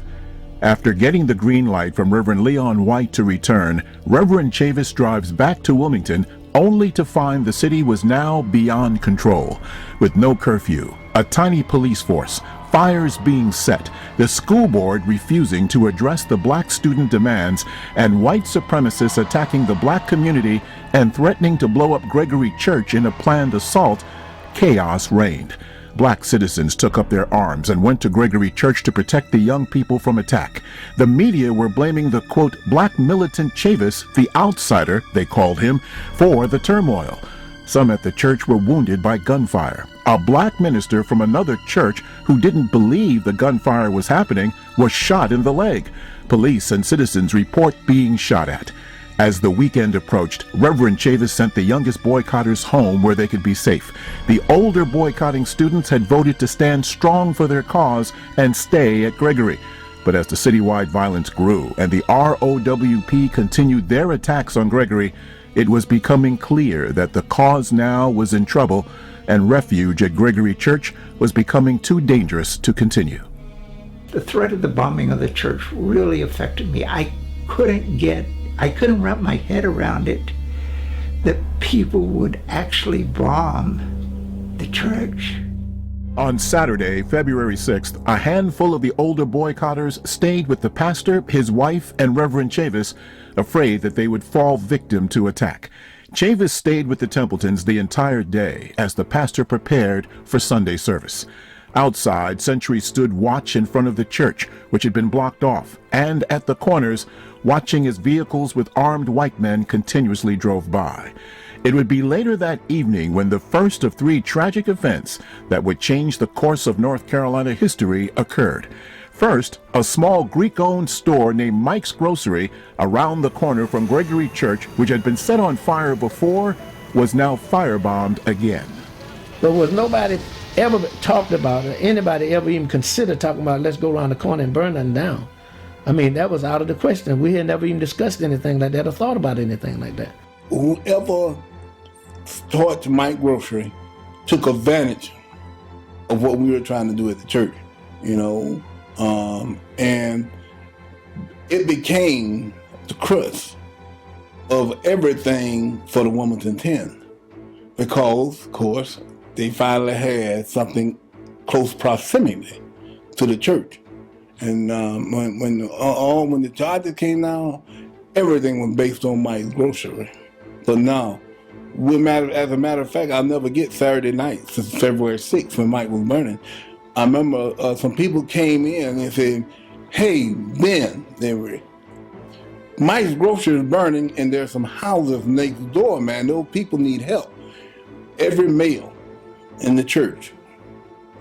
After getting the green light from Reverend Leon White to return, Reverend Chavis drives back to Wilmington only to find the city was now beyond control. With no curfew, a tiny police force, fires being set, the school board refusing to address the black student demands, and white supremacists attacking the black community and threatening to blow up Gregory Church in a planned assault, chaos reigned. Black citizens took up their arms and went to Gregory Church to protect the young people from attack. The media were blaming the, quote, black militant Chavis, the outsider, they called him, for the turmoil. Some at the church were wounded by gunfire. A black minister from another church who didn't believe the gunfire was happening was shot in the leg. Police and citizens report being shot at. As the weekend approached, Reverend Chavis sent the youngest boycotters home where they could be safe. The older boycotting students had voted to stand strong for their cause and stay at Gregory. But as the citywide violence grew and the ROWP continued their attacks on Gregory, it was becoming clear that the cause now was in trouble and refuge at Gregory Church was becoming too dangerous to continue.
The threat of the bombing of the church really affected me. I couldn't wrap my head around it, that people would actually bomb the church.
On Saturday, February 6th, a handful of the older boycotters stayed with the pastor, his wife, and Reverend Chavis, afraid that they would fall victim to attack. Chavis stayed with the Templetons the entire day as the pastor prepared for Sunday service. Outside, sentries stood watch in front of the church, which had been blocked off, and at the corners, watching as vehicles with armed white men continuously drove by. It would be later that evening when the first of 3 tragic events that would change the course of North Carolina history occurred. First, a small Greek-owned store named Mike's Grocery around the corner from Gregory Church, which had been set on fire before, was now firebombed again.
But was nobody ever talked about it, anybody ever even considered talking about let's go around the corner and burn them down? I mean, that was out of the question. We had never even discussed anything like that or thought about anything like that.
Whoever started Mike Grocery took advantage of what we were trying to do at the church, you know, and it became the crux of everything for the Wilmington 10 because, of course, they finally had something close proximity to the church. And when the charges came down, everything was based on Mike's Grocery. But now, as a matter of fact, I'll never get Saturday night since February 6th when Mike was burning. I remember some people came in and said, "Hey, Ben, Mike's Grocery is burning and there's some houses next door, man. Those people need help." Every male in the church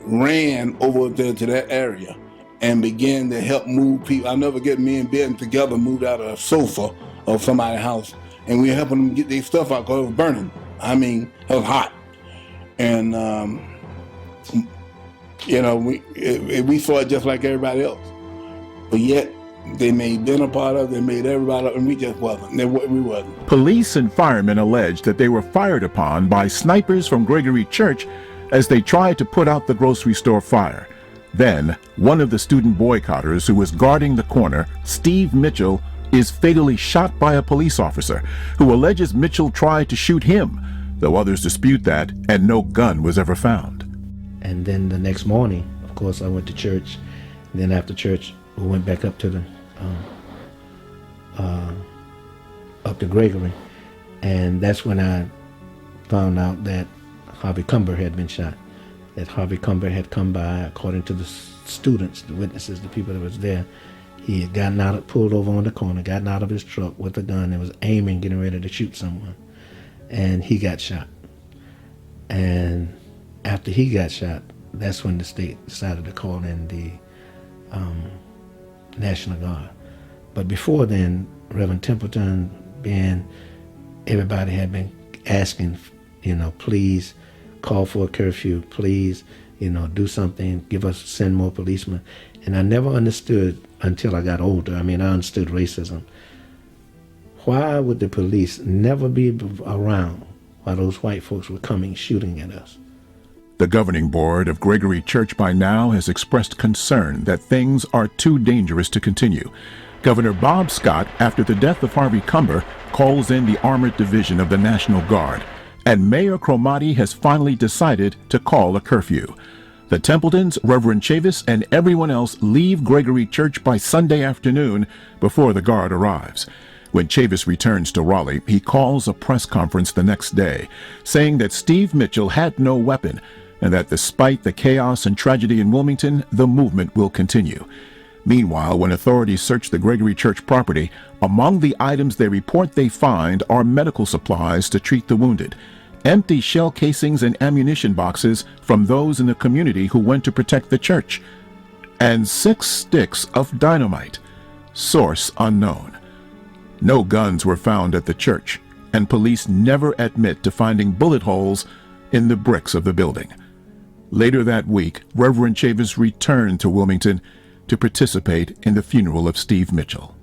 ran over there to that area and began to help move people. I'll never get me and Ben together moved out of a sofa of somebody's house, and we were helping them get their stuff out because it was burning. I mean, it was hot. And, you know, we saw it just like everybody else. But yet, They made dinner part of it, they made everybody, and we just wasn't. We wasn't.
Police and firemen alleged that they were fired upon by snipers from Gregory Church as they tried to put out the grocery store fire. Then, one of the student boycotters who was guarding the corner, Steve Mitchell, is fatally shot by a police officer who alleges Mitchell tried to shoot him, though others dispute that, and no gun was ever found.
And then the next morning, of course, I went to church. And then after church, we went back up to Gregory, and that's when I found out that Harvey Cumber had been shot. That Harvey Cumber had come by, according to the students, the witnesses, the people that was there. He had gotten out, pulled over on the corner, gotten out of his truck with a gun and was aiming, getting ready to shoot someone. And he got shot. And after he got shot, that's when the state decided to call in the National Guard. But before then, Reverend Templeton, everybody had been asking, please call for a curfew, please, do something, send more policemen. And I never understood until I got older. I understood racism. Why would the police never be around while those white folks were coming shooting at us?
The governing board of Gregory Church by now has expressed concern that things are too dangerous to continue. Governor Bob Scott, after the death of Harvey Cumber, calls in the Armored Division of the National Guard, and Mayor Cromartie has finally decided to call a curfew. The Templetons, Reverend Chavis, and everyone else leave Gregory Church by Sunday afternoon before the Guard arrives. When Chavis returns to Raleigh, he calls a press conference the next day, saying that Steve Mitchell had no weapon, and that despite the chaos and tragedy in Wilmington, the movement will continue. Meanwhile, when authorities search the Gregory Church property, among the items they report they find are medical supplies to treat the wounded, empty shell casings and ammunition boxes from those in the community who went to protect the church, and 6 sticks of dynamite. Source unknown. No guns were found at the church, and police never admit to finding bullet holes in the bricks of the building. Later that week, Reverend Chavis returned to Wilmington to participate in the funeral of Steve Mitchell.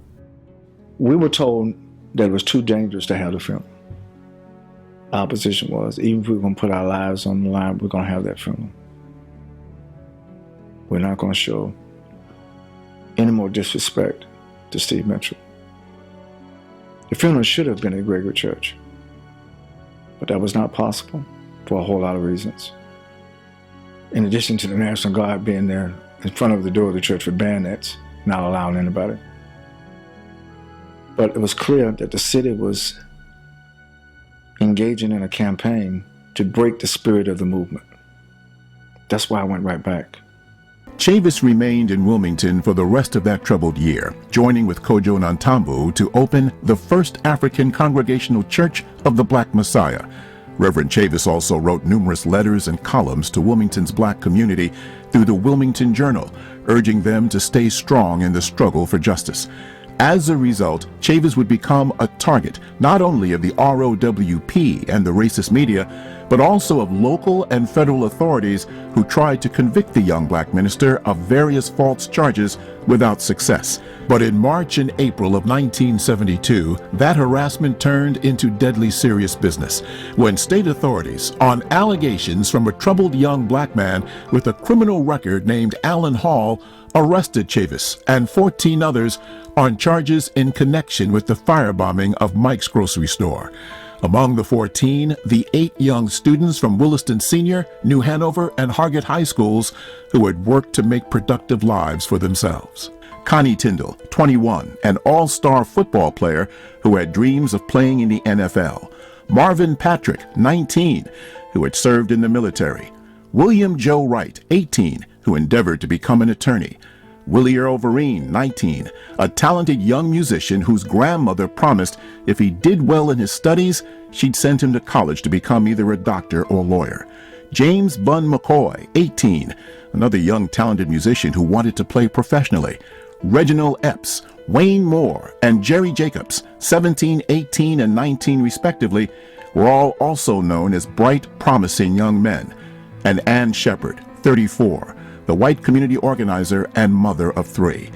We were told that it was too dangerous to have the funeral. Our position was, even if we were going to put our lives on the line, we're going to have that funeral. We're not going to show any more disrespect to Steve Mitchell. The funeral should have been at Gregory Church, but that was not possible for a whole lot of reasons. In addition to the National Guard being there in front of the door of the church with bayonets, not allowing anybody. But it was clear that the city was engaging in a campaign to break the spirit of the movement. That's why I went right back.
Chavis remained in Wilmington for the rest of that troubled year, joining with Kojo Nantambu to open the first African Congregational Church of the Black Messiah. Reverend Chavis also wrote numerous letters and columns to Wilmington's black community through the Wilmington Journal, urging them to stay strong in the struggle for justice. As a result, Chavis would become a target not only of the ROWP and the racist media, but also of local and federal authorities who tried to convict the young black minister of various false charges without success. But in March and April of 1972, that harassment turned into deadly serious business when state authorities, on allegations from a troubled young black man with a criminal record named Alan Hall, arrested Chavis and 14 others on charges in connection with the firebombing of Mike's grocery store. Among the 14, the 8 young students from Williston Senior, New Hanover, and Hargett High Schools who had worked to make productive lives for themselves. Connie Tyndall, 21, an all-star football player who had dreams of playing in the NFL. Marvin Patrick, 19, who had served in the military. William Joe Wright, 18, who endeavored to become an attorney. Willie Earl Vereen, 19, a talented young musician whose grandmother promised if he did well in his studies, she'd send him to college to become either a doctor or lawyer. James Bunn McCoy, 18, another young talented musician who wanted to play professionally. Reginald Epps, Wayne Moore, and Jerry Jacobs, 17, 18, and 19 respectively, were all also known as bright, promising young men. And Ann Shepard, 34, the white community organizer and mother of 3.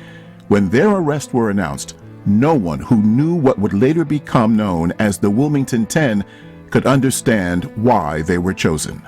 When their arrests were announced, no one who knew what would later become known as the Wilmington 10 could understand why they were chosen.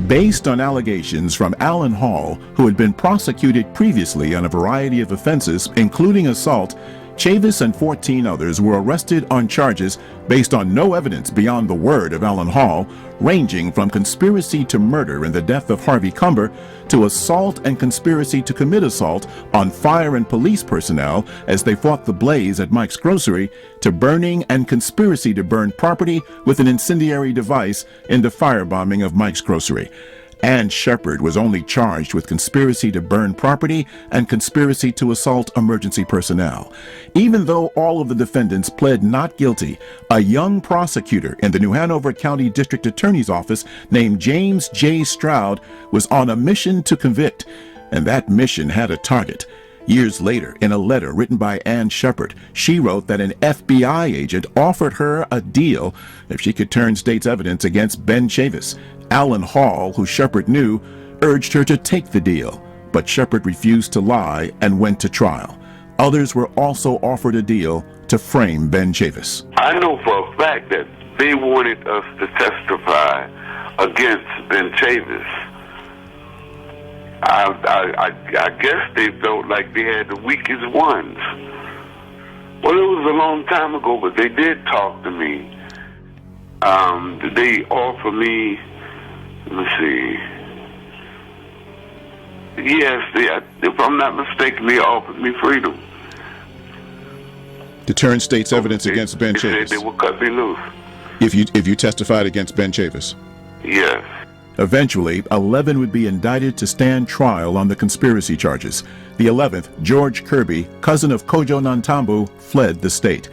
Based on allegations from Alan Hall, who had been prosecuted previously on a variety of offenses, including assault, Chavis and 14 others were arrested on charges based on no evidence beyond the word of Alan Hall, ranging from conspiracy to murder in the death of Harvey Cumber to assault and conspiracy to commit assault on fire and police personnel as they fought the blaze at Mike's Grocery, to burning and conspiracy to burn property with an incendiary device in the firebombing of Mike's Grocery. Ann Shepard was only charged with conspiracy to burn property and conspiracy to assault emergency personnel. Even though all of the defendants pled not guilty, a young prosecutor in the New Hanover County District Attorney's Office named James J. Stroud was on a mission to convict, and that mission had a target. Years later, in a letter written by Ann Shepard, she wrote that an FBI agent offered her a deal if she could turn state's evidence against Ben Chavis. Alan Hall, who Shepard knew, urged her to take the deal, but Shepard refused to lie and went to trial. Others were also offered a deal to frame Ben Chavis.
I know for a fact that they wanted us to testify against Ben Chavis. I guess they felt like they had the weakest ones. Well, it was a long time ago, but they did talk to me. They offered me, let's see, yes, if I'm not mistaken, they offered me freedom.
To turn state's evidence against Ben Chavis.
They would cut me loose.
If you testified against Ben Chavis.
Yes.
Eventually, 11 would be indicted to stand trial on the conspiracy charges. The 11th, George Kirby, cousin of Kojo Nantambu, fled the state.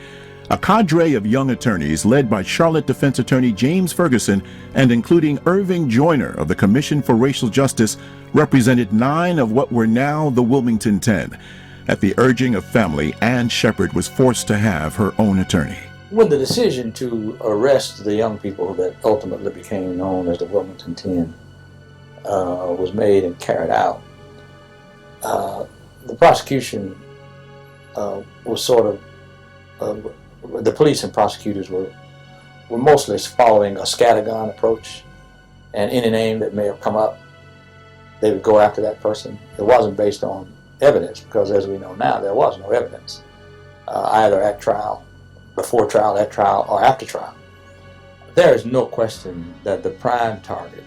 A cadre of young attorneys led by Charlotte defense attorney James Ferguson and including Irving Joyner of the Commission for Racial Justice represented 9 of what were now the Wilmington 10. At the urging of family, Ann Shepard was forced to have her own attorney.
When the decision to arrest the young people that ultimately became known as the Wilmington 10 was made and carried out, the prosecution was sort of, the police and prosecutors were mostly following a scattergun approach, and any name that may have come up, they would go after that person. It wasn't based on evidence, because as we know now, there was no evidence, either at trial, before trial, at trial, or after trial. There is no question that the prime target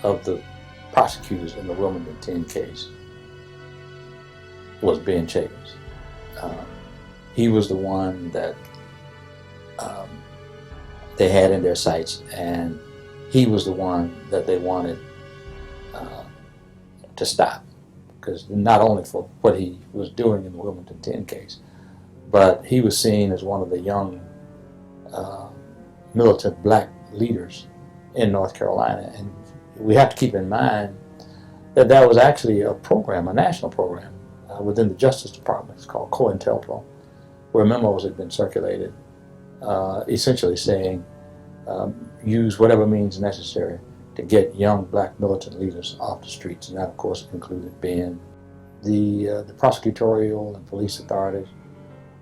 of the prosecutors in the Wilmington 10 case was Ben Chavis. He was the one that they had in their sights, and he was the one that they wanted to stop, because not only for what he was doing in the Wilmington 10 case, but he was seen as one of the young militant black leaders in North Carolina. And we have to keep in mind that there was actually a program, a national program, within the Justice Department. It's called COINTELPRO, where memos had been circulated essentially saying use whatever means necessary to get young black militant leaders off the streets. And that, of course, included Ben. The prosecutorial and police authorities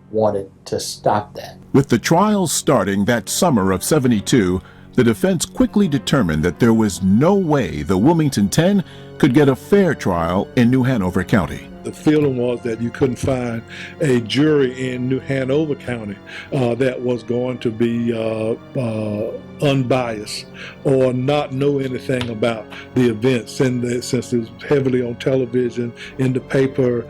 wanted to stop that.
With the trials starting that summer of '72, the defense quickly determined that there was no way the Wilmington 10 could get a fair trial in New Hanover County.
The feeling was that you couldn't find a jury in New Hanover County that was going to be unbiased or not know anything about the events, and since it was heavily on television, in the paper,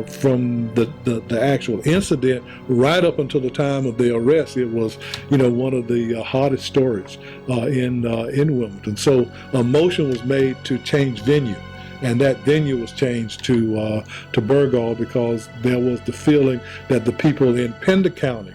from the actual incident right up until the time of the arrest, it was, one of the hottest stories in Wilmington. So a motion was made to change venue. And that venue was changed to Burgall, because there was the feeling that the people in Pender County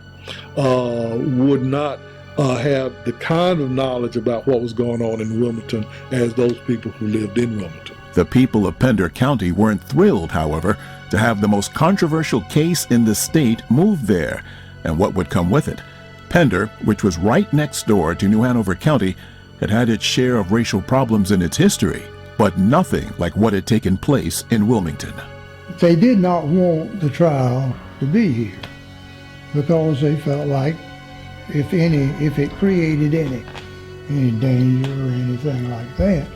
would not have the kind of knowledge about what was going on in Wilmington as those people who lived in Wilmington.
The people of Pender County weren't thrilled, however, to have the most controversial case in the state moved there, and what would come with it. Pender, which was right next door to New Hanover County, had had its share of racial problems in its history, but nothing like what had taken place in Wilmington.
They did not want the trial to be here because they felt like if it created any danger or anything like that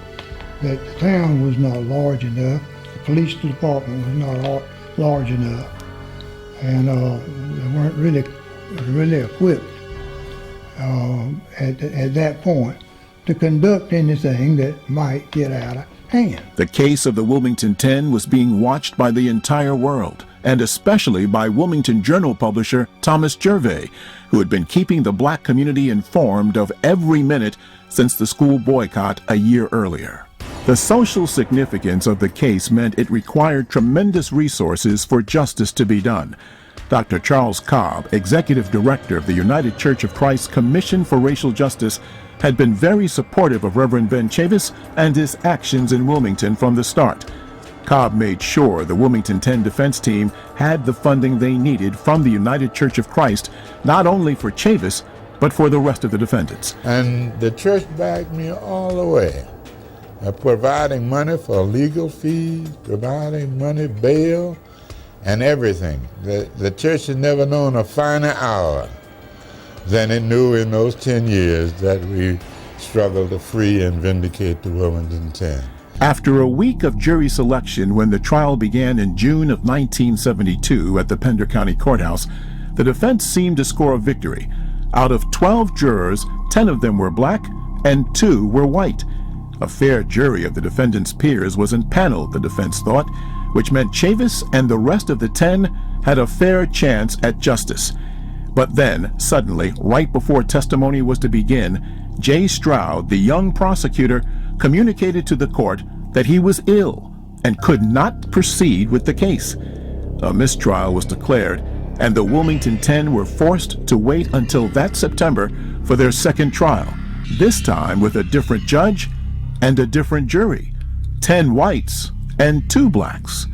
the town was not large enough, the police department was not large enough, and they weren't really equipped at that point to conduct anything that might get out of hand.
The case of the Wilmington 10 was being watched by the entire world, and especially by Wilmington Journal publisher Thomas Gervais, who had been keeping the black community informed of every minute since the school boycott a year earlier. The social significance of the case meant it required tremendous resources for justice to be done. Dr. Charles Cobb, executive director of the United Church of Christ Commission for Racial Justice, had been very supportive of Reverend Ben Chavis and his actions in Wilmington from the start. Cobb made sure the Wilmington 10 defense team had the funding they needed from the United Church of Christ, not only for Chavis, but for the rest of the defendants.
And the church backed me all the way, providing money for legal fees, providing money, bail, and everything. The church has never known a finer hour than it knew in those 10 years that we struggled to free and vindicate the Wilmington 10.
After a week of jury selection, when the trial began in June of 1972 at the Pender County Courthouse, the defense seemed to score a victory. Out of 12 jurors, 10 of them were black and 2 were white. A fair jury of the defendant's peers was impaneled, the defense thought, which meant Chavis and the rest of the 10 had a fair chance at justice. But then, suddenly, right before testimony was to begin, Jay Stroud, the young prosecutor, communicated to the court that he was ill and could not proceed with the case. A mistrial was declared, and the Wilmington 10 were forced to wait until that September for their second trial, this time with a different judge and a different jury, 10 whites and 2 blacks.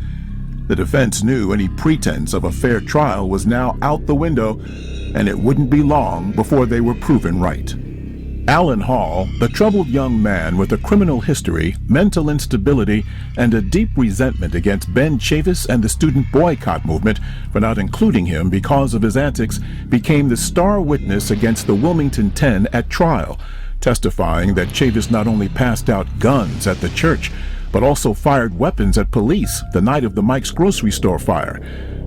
The defense knew any pretense of a fair trial was now out the window, and it wouldn't be long before they were proven right. Alan Hall, the troubled young man with a criminal history, mental instability, and a deep resentment against Ben Chavis and the student boycott movement for not including him because of his antics, became the star witness against the Wilmington 10 at trial, testifying that Chavis not only passed out guns at the church, but also fired weapons at police the night of the Mike's grocery store fire.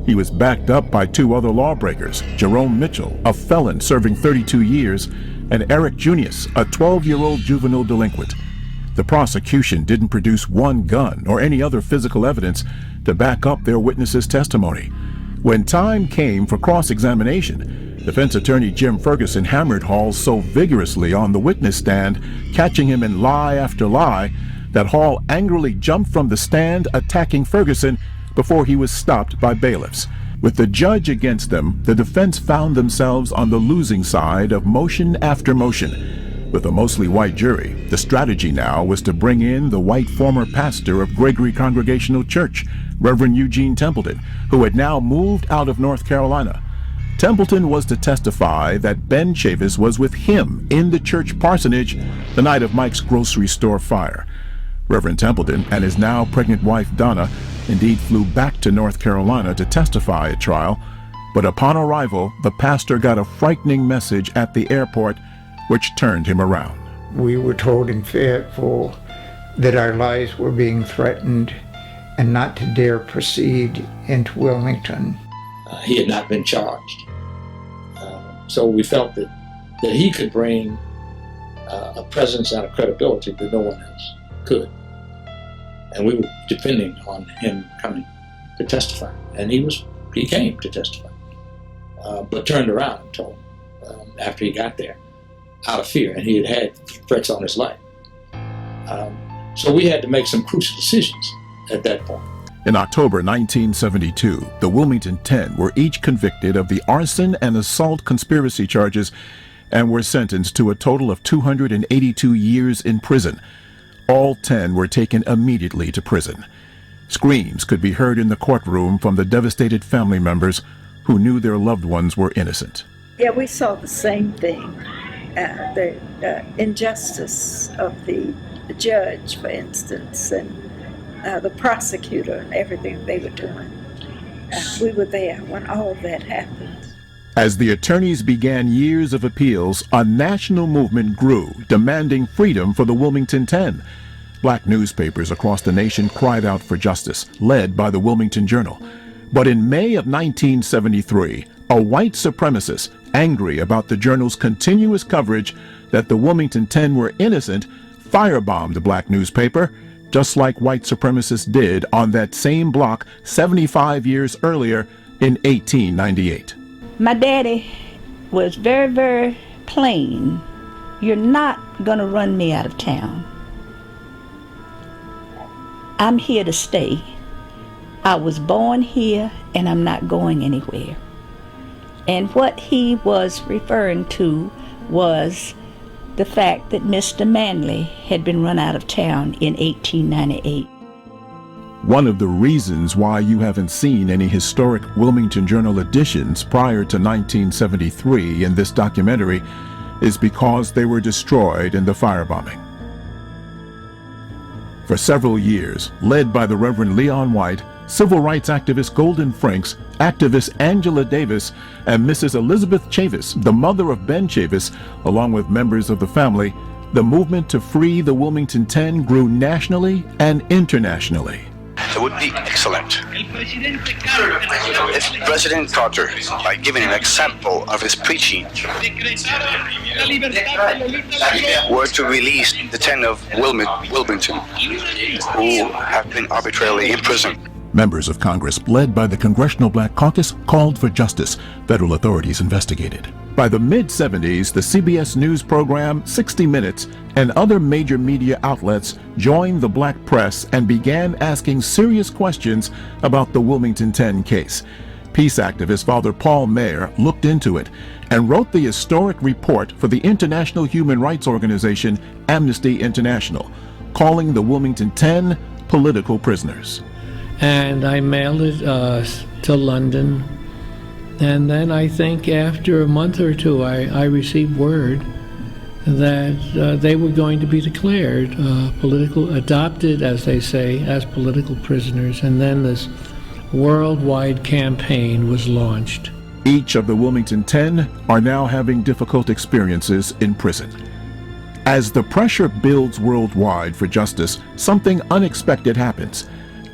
He was backed up by 2 other lawbreakers, Jerome Mitchell, a felon serving 32 years, and Eric Junius, a 12-year-old juvenile delinquent. The prosecution didn't produce one gun or any other physical evidence to back up their witnesses' testimony. When time came for cross-examination, defense attorney Jim Ferguson hammered Hall so vigorously on the witness stand, catching him in lie after lie, that Hall angrily jumped from the stand, attacking Ferguson before he was stopped by bailiffs. With the judge against them, the defense found themselves on the losing side of motion after motion. With a mostly white jury, the strategy now was to bring in the white former pastor of Gregory Congregational Church, Reverend Eugene Templeton, who had now moved out of North Carolina. Templeton was to testify that Ben Chavis was with him in the church parsonage the night of Mike's grocery store fire. Reverend Templeton and his now pregnant wife Donna indeed flew back to North Carolina to testify at trial, but upon arrival, the pastor got a frightening message at the airport which turned him around.
We were told in Fayetteville that our lives were being threatened and not to dare proceed into Wilmington.
He had not been charged. So we felt that he could bring a presence and a credibility that no one else could. And we were depending on him coming to testify. And he came to testify, but turned around and told him after he got there, out of fear, and he had had threats on his life. So we had to make some crucial decisions at that point.
In October 1972, the Wilmington 10 were each convicted of the arson and assault conspiracy charges and were sentenced to a total of 282 years in prison. All 10 were taken immediately to prison. Screams could be heard in the courtroom from the devastated family members who knew their loved ones were innocent.
Yeah, we saw the same thing. The injustice of the judge, for instance, and the prosecutor and everything they were doing. We were there when all of that happened.
As the attorneys began years of appeals, a national movement grew, demanding freedom for the Wilmington 10. Black newspapers across the nation cried out for justice, led by the Wilmington Journal. But in May of 1973, a white supremacist, angry about the Journal's continuous coverage that the Wilmington 10 were innocent, firebombed the black newspaper, just like white supremacists did on that same block 75 years earlier in 1898.
My daddy was very, very plain. You're not going to run me out of town. I'm here to stay. I was born here and I'm not going anywhere. And what he was referring to was the fact that Mr. Manley had been run out of town in 1898.
One of the reasons why you haven't seen any historic Wilmington Journal editions prior to 1973 in this documentary is because they were destroyed in the firebombing. For several years, led by the Reverend Leon White, civil rights activist Golden Franks, activist Angela Davis, and Mrs. Elizabeth Chavis, the mother of Ben Chavis, along with members of the family, the movement to free the Wilmington 10 grew nationally and internationally.
It would be excellent if President Carter, by giving an example of his preaching, were to release the 10 of Wilmington, who have been arbitrarily imprisoned.
Members of Congress, led by the Congressional Black Caucus, called for justice. Federal authorities investigated. By the mid-70s, the CBS News program 60 Minutes and other major media outlets joined the black press and began asking serious questions about the Wilmington 10 case. Peace activist Father Paul Mayer looked into it and wrote the historic report for the international human rights organization Amnesty International, calling the Wilmington 10 political prisoners.
And I mailed it to London. And then I think after a month or two, I received word that they were going to be declared adopted, as they say, as political prisoners. And then this worldwide campaign was launched.
Each of the Wilmington 10 are now having difficult experiences in prison. As the pressure builds worldwide for justice, something unexpected happens.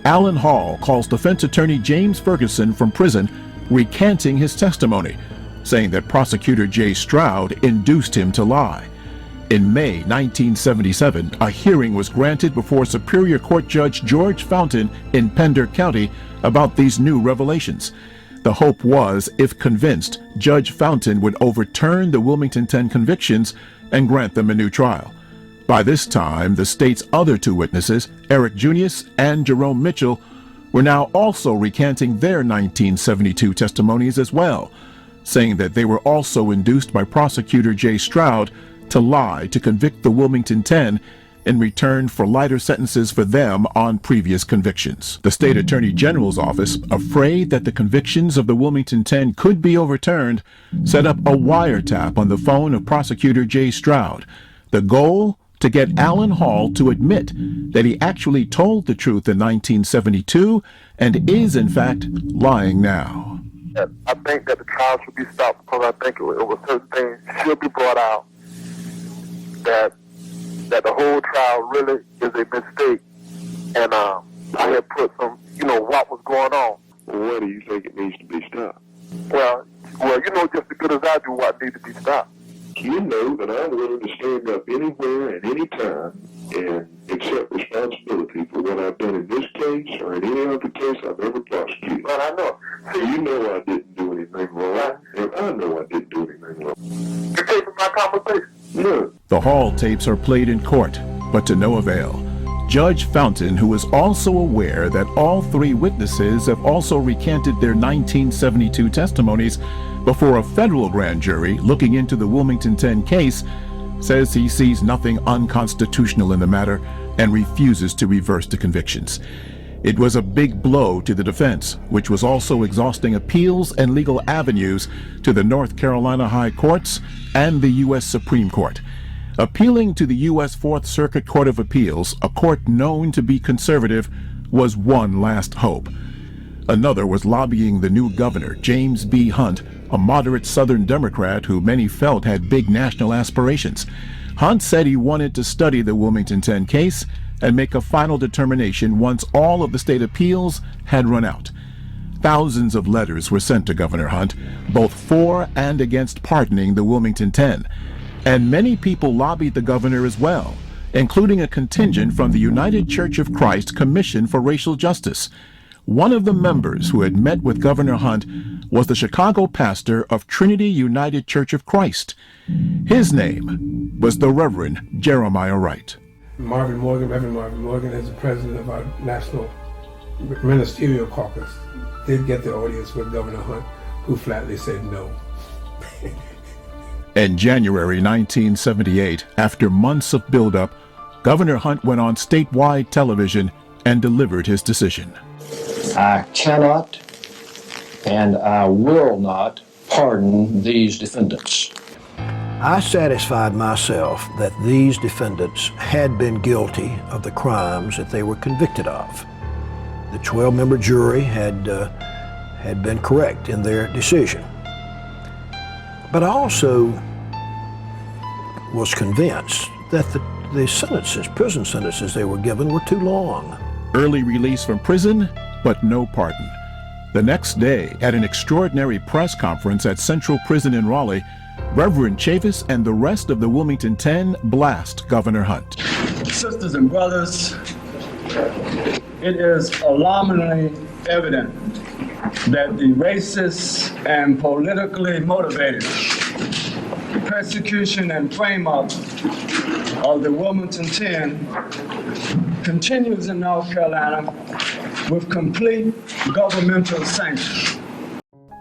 Alan Hall calls defense attorney James Ferguson from prison, recanting his testimony, saying that prosecutor Jay Stroud induced him to lie. In May 1977, a hearing was granted before Superior Court Judge George Fountain in Pender County about these new revelations. The hope was, if convinced, Judge Fountain would overturn the Wilmington 10 convictions and grant them a new trial. By this time, the state's other two witnesses, Eric Junius and Jerome Mitchell, were now also recanting their 1972 testimonies as well, saying that they were also induced by prosecutor Jay Stroud to lie to convict the Wilmington 10 in return for lighter sentences for them on previous convictions. The state attorney general's office, afraid that the convictions of the Wilmington 10 could be overturned, set up a wiretap on the phone of prosecutor Jay Stroud. The goal? To get Alan Hall to admit that he actually told the truth in 1972 and is, in fact, lying now.
I think that the trial should be stopped because I think it was certain things should be brought out that the whole trial really is a mistake. And I had put some, what was going on.
Well, why do you think it needs to be stopped?
Well, just as good as I do what needs to be stopped.
You know that I'm willing to stand up anywhere and any time and accept responsibility for what I've done in this case or in any other case I've ever prosecuted.
But I know.
So you know I didn't do anything wrong, and I know I didn't do anything wrong.
You taping my conversation?
No.
The Hall tapes are played in court, but to no avail. Judge Fountain, who is also aware that all three witnesses have also recanted their 1972 testimonies before a federal grand jury looking into the Wilmington 10 case, says he sees nothing unconstitutional in the matter and refuses to reverse the convictions. It was a big blow to the defense, which was also exhausting appeals and legal avenues to the North Carolina High Courts and the U.S. Supreme Court. Appealing to the U.S. Fourth Circuit Court of Appeals, a court known to be conservative, was one last hope. Another was lobbying the new governor, James B. Hunt, a moderate Southern Democrat who many felt had big national aspirations. Hunt said he wanted to study the Wilmington 10 case and make a final determination once all of the state appeals had run out. Thousands of letters were sent to Governor Hunt, both for and against pardoning the Wilmington 10. And many people lobbied the governor as well, including a contingent from the United Church of Christ Commission for Racial Justice. One of the members who had met with Governor Hunt was the Chicago pastor of Trinity United Church of Christ. His name was the Reverend Jeremiah Wright.
Reverend Marvin Morgan, as the president of our National Ministerial Caucus, did get the audience with Governor Hunt, who flatly said no.
In January 1978, after months of buildup, Governor Hunt went on statewide television and delivered his decision.
I cannot and I will not pardon these defendants.
I satisfied myself that these defendants had been guilty of the crimes that they were convicted of. The 12-member jury had been correct in their decision. But I also was convinced that the sentences, prison sentences they were given, were too long.
Early release from prison, but no pardon. The next day, at an extraordinary press conference at Central Prison in Raleigh, Reverend Chavis and the rest of the Wilmington 10 blast Governor Hunt.
Sisters and brothers, it is alarmingly evident that the racist and politically motivated persecution and frame-up of the Wilmington 10 continues in North Carolina with complete governmental sanction.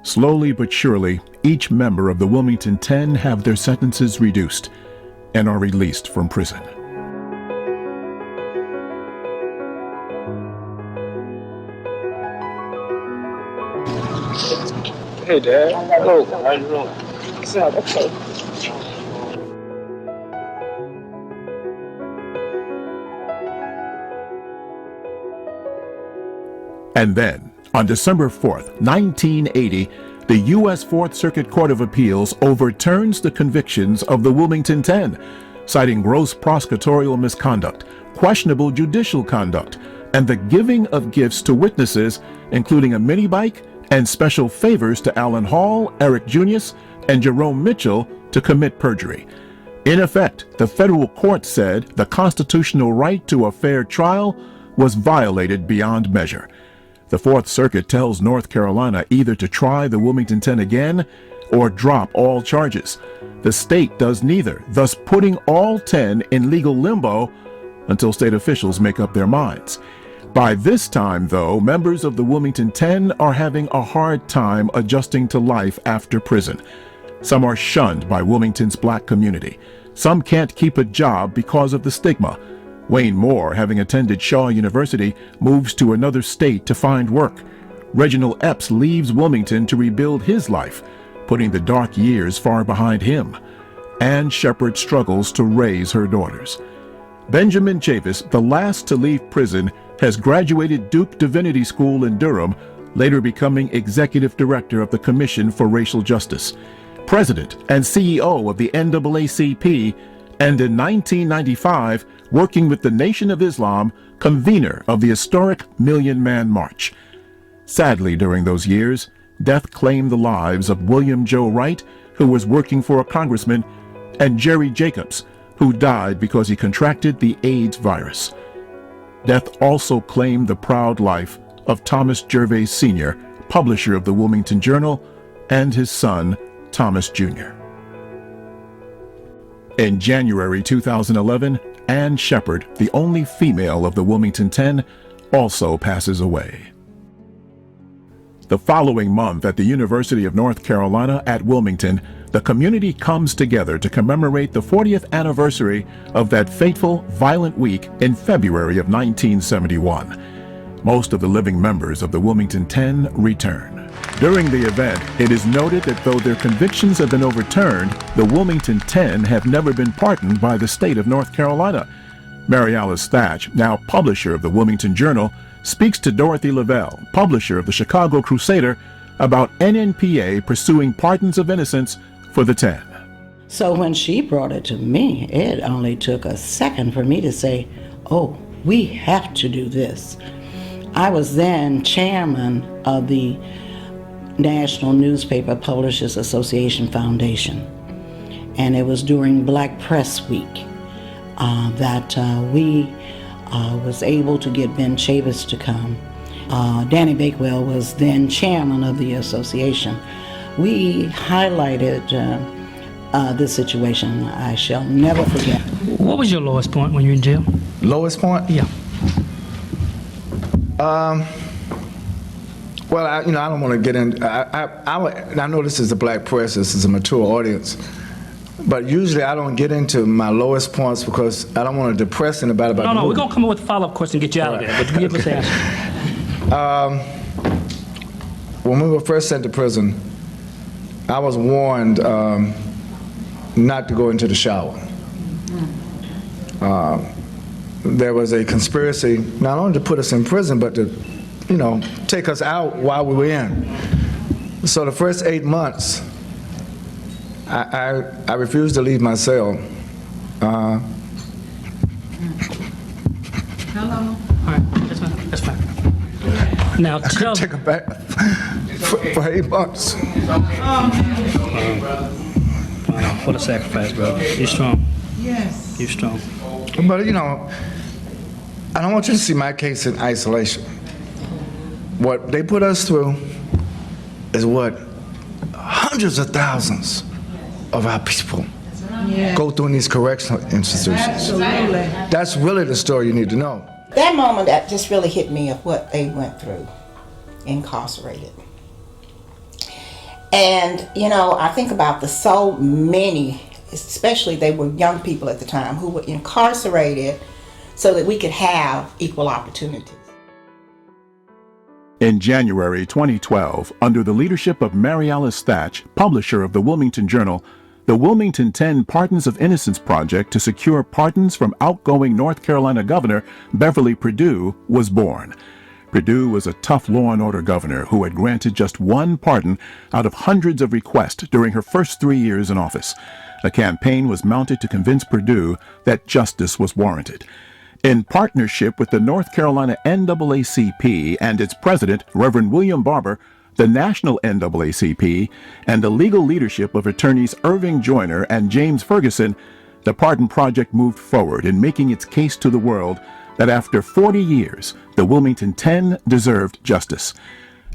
Slowly but surely, each member of the Wilmington 10 have their sentences reduced and are released from prison.
Hey, Dad. Hello. How you doing? What's up? Okay.
And then, on December 4th, 1980, the U.S. Fourth Circuit Court of Appeals overturns the convictions of the Wilmington 10, citing gross prosecutorial misconduct, questionable judicial conduct, and the giving of gifts to witnesses, including a mini bike and special favors to Alan Hall, Eric Junius, and Jerome Mitchell to commit perjury. In effect, the federal court said the constitutional right to a fair trial was violated beyond measure. The Fourth Circuit tells North Carolina either to try the Wilmington 10 again or drop all charges. The state does neither, thus putting all 10 in legal limbo until state officials make up their minds. By this time, though, members of the Wilmington 10 are having a hard time adjusting to life after prison. Some are shunned by Wilmington's black community. Some can't keep a job because of the stigma. Wayne Moore, having attended Shaw University, moves to another state to find work. Reginald Epps leaves Wilmington to rebuild his life, putting the dark years far behind him. Ann Shepard struggles to raise her daughters. Benjamin Chavis, the last to leave prison, has graduated Duke Divinity School in Durham, later becoming executive director of the Commission for Racial Justice, president and CEO of the NAACP, and in 1995, working with the Nation of Islam, convener of the historic Million Man March. Sadly, during those years, death claimed the lives of William Joe Wright, who was working for a congressman, and Jerry Jacobs, who died because he contracted the AIDS virus. Death also claimed the proud life of Thomas Gervais Sr., publisher of the Wilmington Journal, and his son, Thomas Jr. In January 2011, Ann Shepard, the only female of the Wilmington 10, also passes away. The following month at the University of North Carolina at Wilmington, the community comes together to commemorate the 40th anniversary of that fateful, violent week in February of 1971. Most of the living members of the Wilmington 10 return. During the event, it is noted that though their convictions have been overturned, the Wilmington 10 have never been pardoned by the state of North Carolina. Mary Alice Thatch, now publisher of the Wilmington Journal, speaks to Dorothy Lavelle, publisher of the Chicago Crusader, about NNPA pursuing pardons of innocence for the 10.
So when she brought it to me, it only took a second for me to say, oh, we have to do this. I was then chairman of the National Newspaper Publishers Association Foundation. And it was during Black Press Week that we was able to get Ben Chavis to come. Danny Bakewell was then chairman of the association. We highlighted this situation. I shall never forget.
What was your lowest point when you were in jail?
Lowest point?
Yeah.
Well, I don't want to get in. I know this is a black press. This is a mature audience. But usually I don't get into my lowest points because I don't want to depress anybody about
No, we're going to come up with a follow-up question and get you out of there. But give us the answer.
When we were first sent to prison, I was warned not to go into the shower. There was a conspiracy not only to put us in prison, but to, take us out while we were in. So the first 8 months, I refused to leave my cell.
How long? All right, that's fine. Now
I couldn't take a bath for 8 months.
What a sacrifice, bro. You're strong.
Yes.
You're strong.
But I don't want you to see my case in isolation. What they put us through is what hundreds of thousands of our people go through in these correctional institutions.
Absolutely.
That's really the story you need to know.
That moment that just really hit me of what they went through, incarcerated. And, I think about the so many, especially they were young people at the time, who were incarcerated so that we could have equal opportunities.
In January 2012, under the leadership of Mary Alice Thatch, publisher of the Wilmington Journal, the Wilmington 10 Pardons of Innocence project to secure pardons from outgoing North Carolina Governor Beverly Perdue was born. Perdue was a tough law and order governor who had granted just one pardon out of hundreds of requests during her first 3 years in office. A campaign was mounted to convince Perdue that justice was warranted. In partnership with the North Carolina NAACP and its president, Reverend William Barber, the National NAACP, and the legal leadership of attorneys Irving Joyner and James Ferguson, the Pardon Project moved forward in making its case to the world that after 40 years, the Wilmington 10 deserved justice.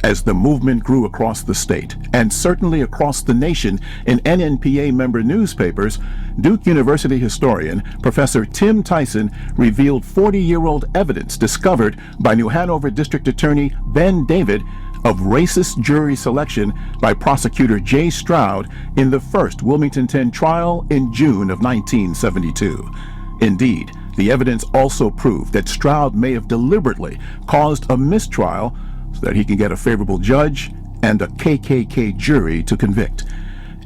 As the movement grew across the state, and certainly across the nation in NNPA member newspapers, Duke University historian Professor Tim Tyson revealed 40-year-old evidence discovered by New Hanover District Attorney Ben David of racist jury selection by prosecutor Jay Stroud in the first Wilmington 10 trial in June of 1972. Indeed, the evidence also proved that Stroud may have deliberately caused a mistrial so that he can get a favorable judge and a KKK jury to convict.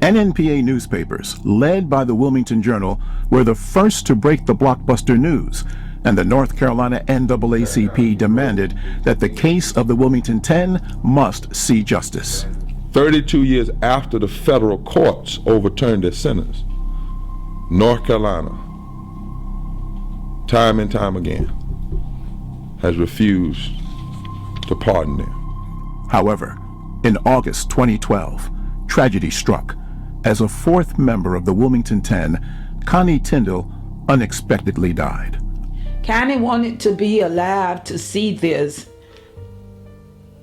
NNPA newspapers, led by the Wilmington Journal, were the first to break the blockbuster news, and the North Carolina NAACP demanded that the case of the Wilmington 10 must see justice.
32 years after the federal courts overturned their sentence, North Carolina, time and time again, has refused to pardon them.
However, in August 2012, tragedy struck as a fourth member of the Wilmington 10, Connie Tyndall, unexpectedly died.
Connie wanted to be alive to see this.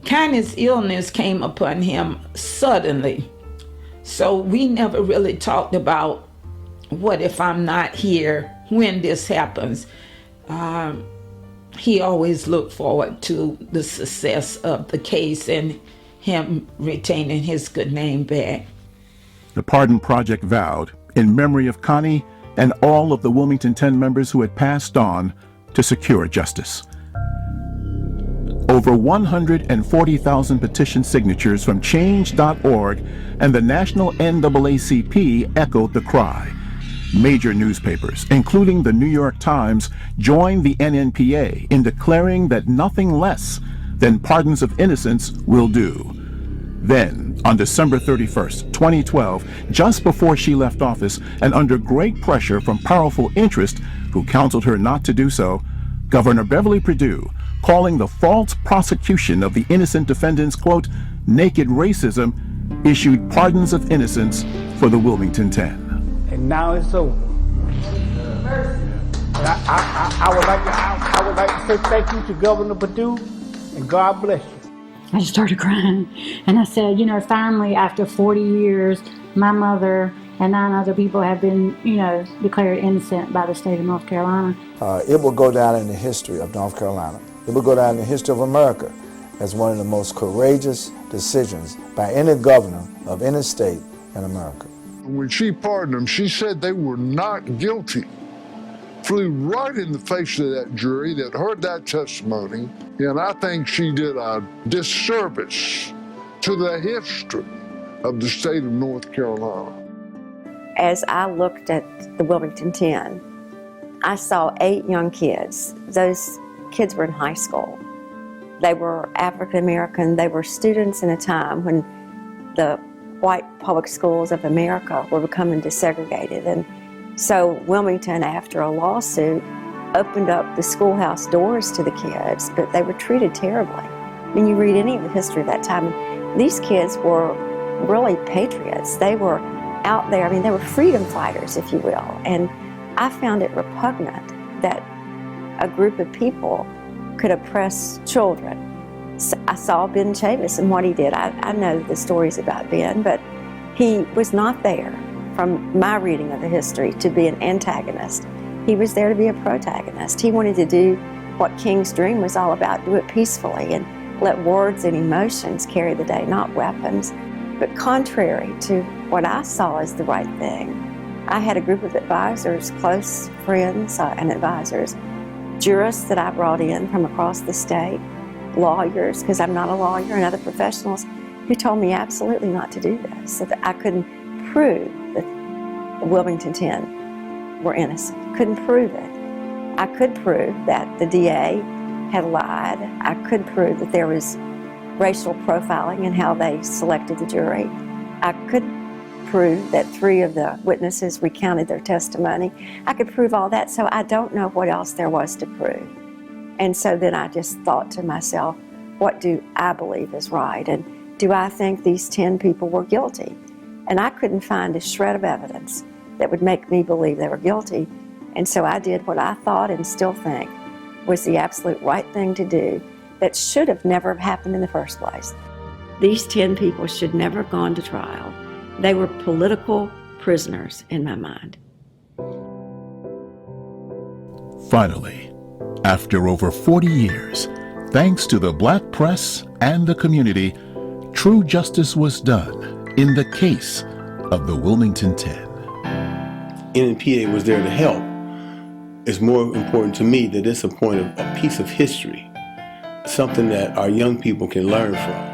Connie's illness came upon him suddenly. So we never really talked about what if I'm not here when this happens. He always looked forward to the success of the case and him retaining his good name back.
The Pardon Project vowed, in memory of Connie and all of the Wilmington 10 members who had passed on, to secure justice. Over 140,000 petition signatures from Change.org and the National NAACP echoed the cry. Major newspapers, including the New York Times, joined the NNPA in declaring that nothing less than pardons of innocence will do. Then, on December 31st, 2012, just before she left office and under great pressure from powerful interests who counseled her not to do so, Governor Beverly Perdue, calling the false prosecution of the innocent defendants, quote, naked racism, issued pardons of innocence for the Wilmington 10.
And now it's over. And I would like to say thank you to Governor Perdue, and God bless you.
I just started crying, and I said, you know, finally, after 40 years, my mother and 9 other people have been, you know, declared innocent by the state of North Carolina.
It will go down in the history of North Carolina. It will go down in the history of America as one of the most courageous decisions by any governor of any state in America.
When she pardoned them, she said they were not guilty. Flew right in the face of that jury that heard that testimony, and I think she did a disservice to the history of the state of North Carolina.
As I looked at the Wilmington 10, I saw 8 young kids. Those kids were in high school. They were African American. They were students in a time when the white public schools of America were becoming desegregated. And so Wilmington, after a lawsuit, opened up the schoolhouse doors to the kids, but they were treated terribly. I mean, you read any of the history of that time, these kids were really patriots. They were out there, I mean, they were freedom fighters, if you will. And I found it repugnant that a group of people could oppress children. So I saw Ben Chavis and what he did. I know the stories about Ben, but he was not there, from my reading of the history, to be an antagonist. He was there to be a protagonist. He wanted to do what King's dream was all about, do it peacefully and let words and emotions carry the day, not weapons. But contrary to what I saw as the right thing, I had a group of advisors, close friends and advisors, jurists that I brought in from across the state, lawyers, because I'm not a lawyer, and other professionals who told me absolutely not to do this, so that I couldn't prove that the Wilmington 10 were innocent. Couldn't prove it. I could prove that the DA had lied. I could prove that there was racial profiling in how they selected the jury. I could prove that 3 of the witnesses recounted their testimony. I could prove all that, so I don't know what else there was to prove. And so then I just thought to myself, what do I believe is right? And do I think these 10 people were guilty? And I couldn't find a shred of evidence that would make me believe they were guilty. And so I did what I thought and still think was the absolute right thing to do, that should have never happened in the first place. These 10 people should never have gone to trial. They were political prisoners in my mind.
Finally, after over 40 years, thanks to the black press and the community, true justice was done in the case of the Wilmington 10.
NNPA was there to help. It's more important to me that it's a piece of history, something that our young people can learn from.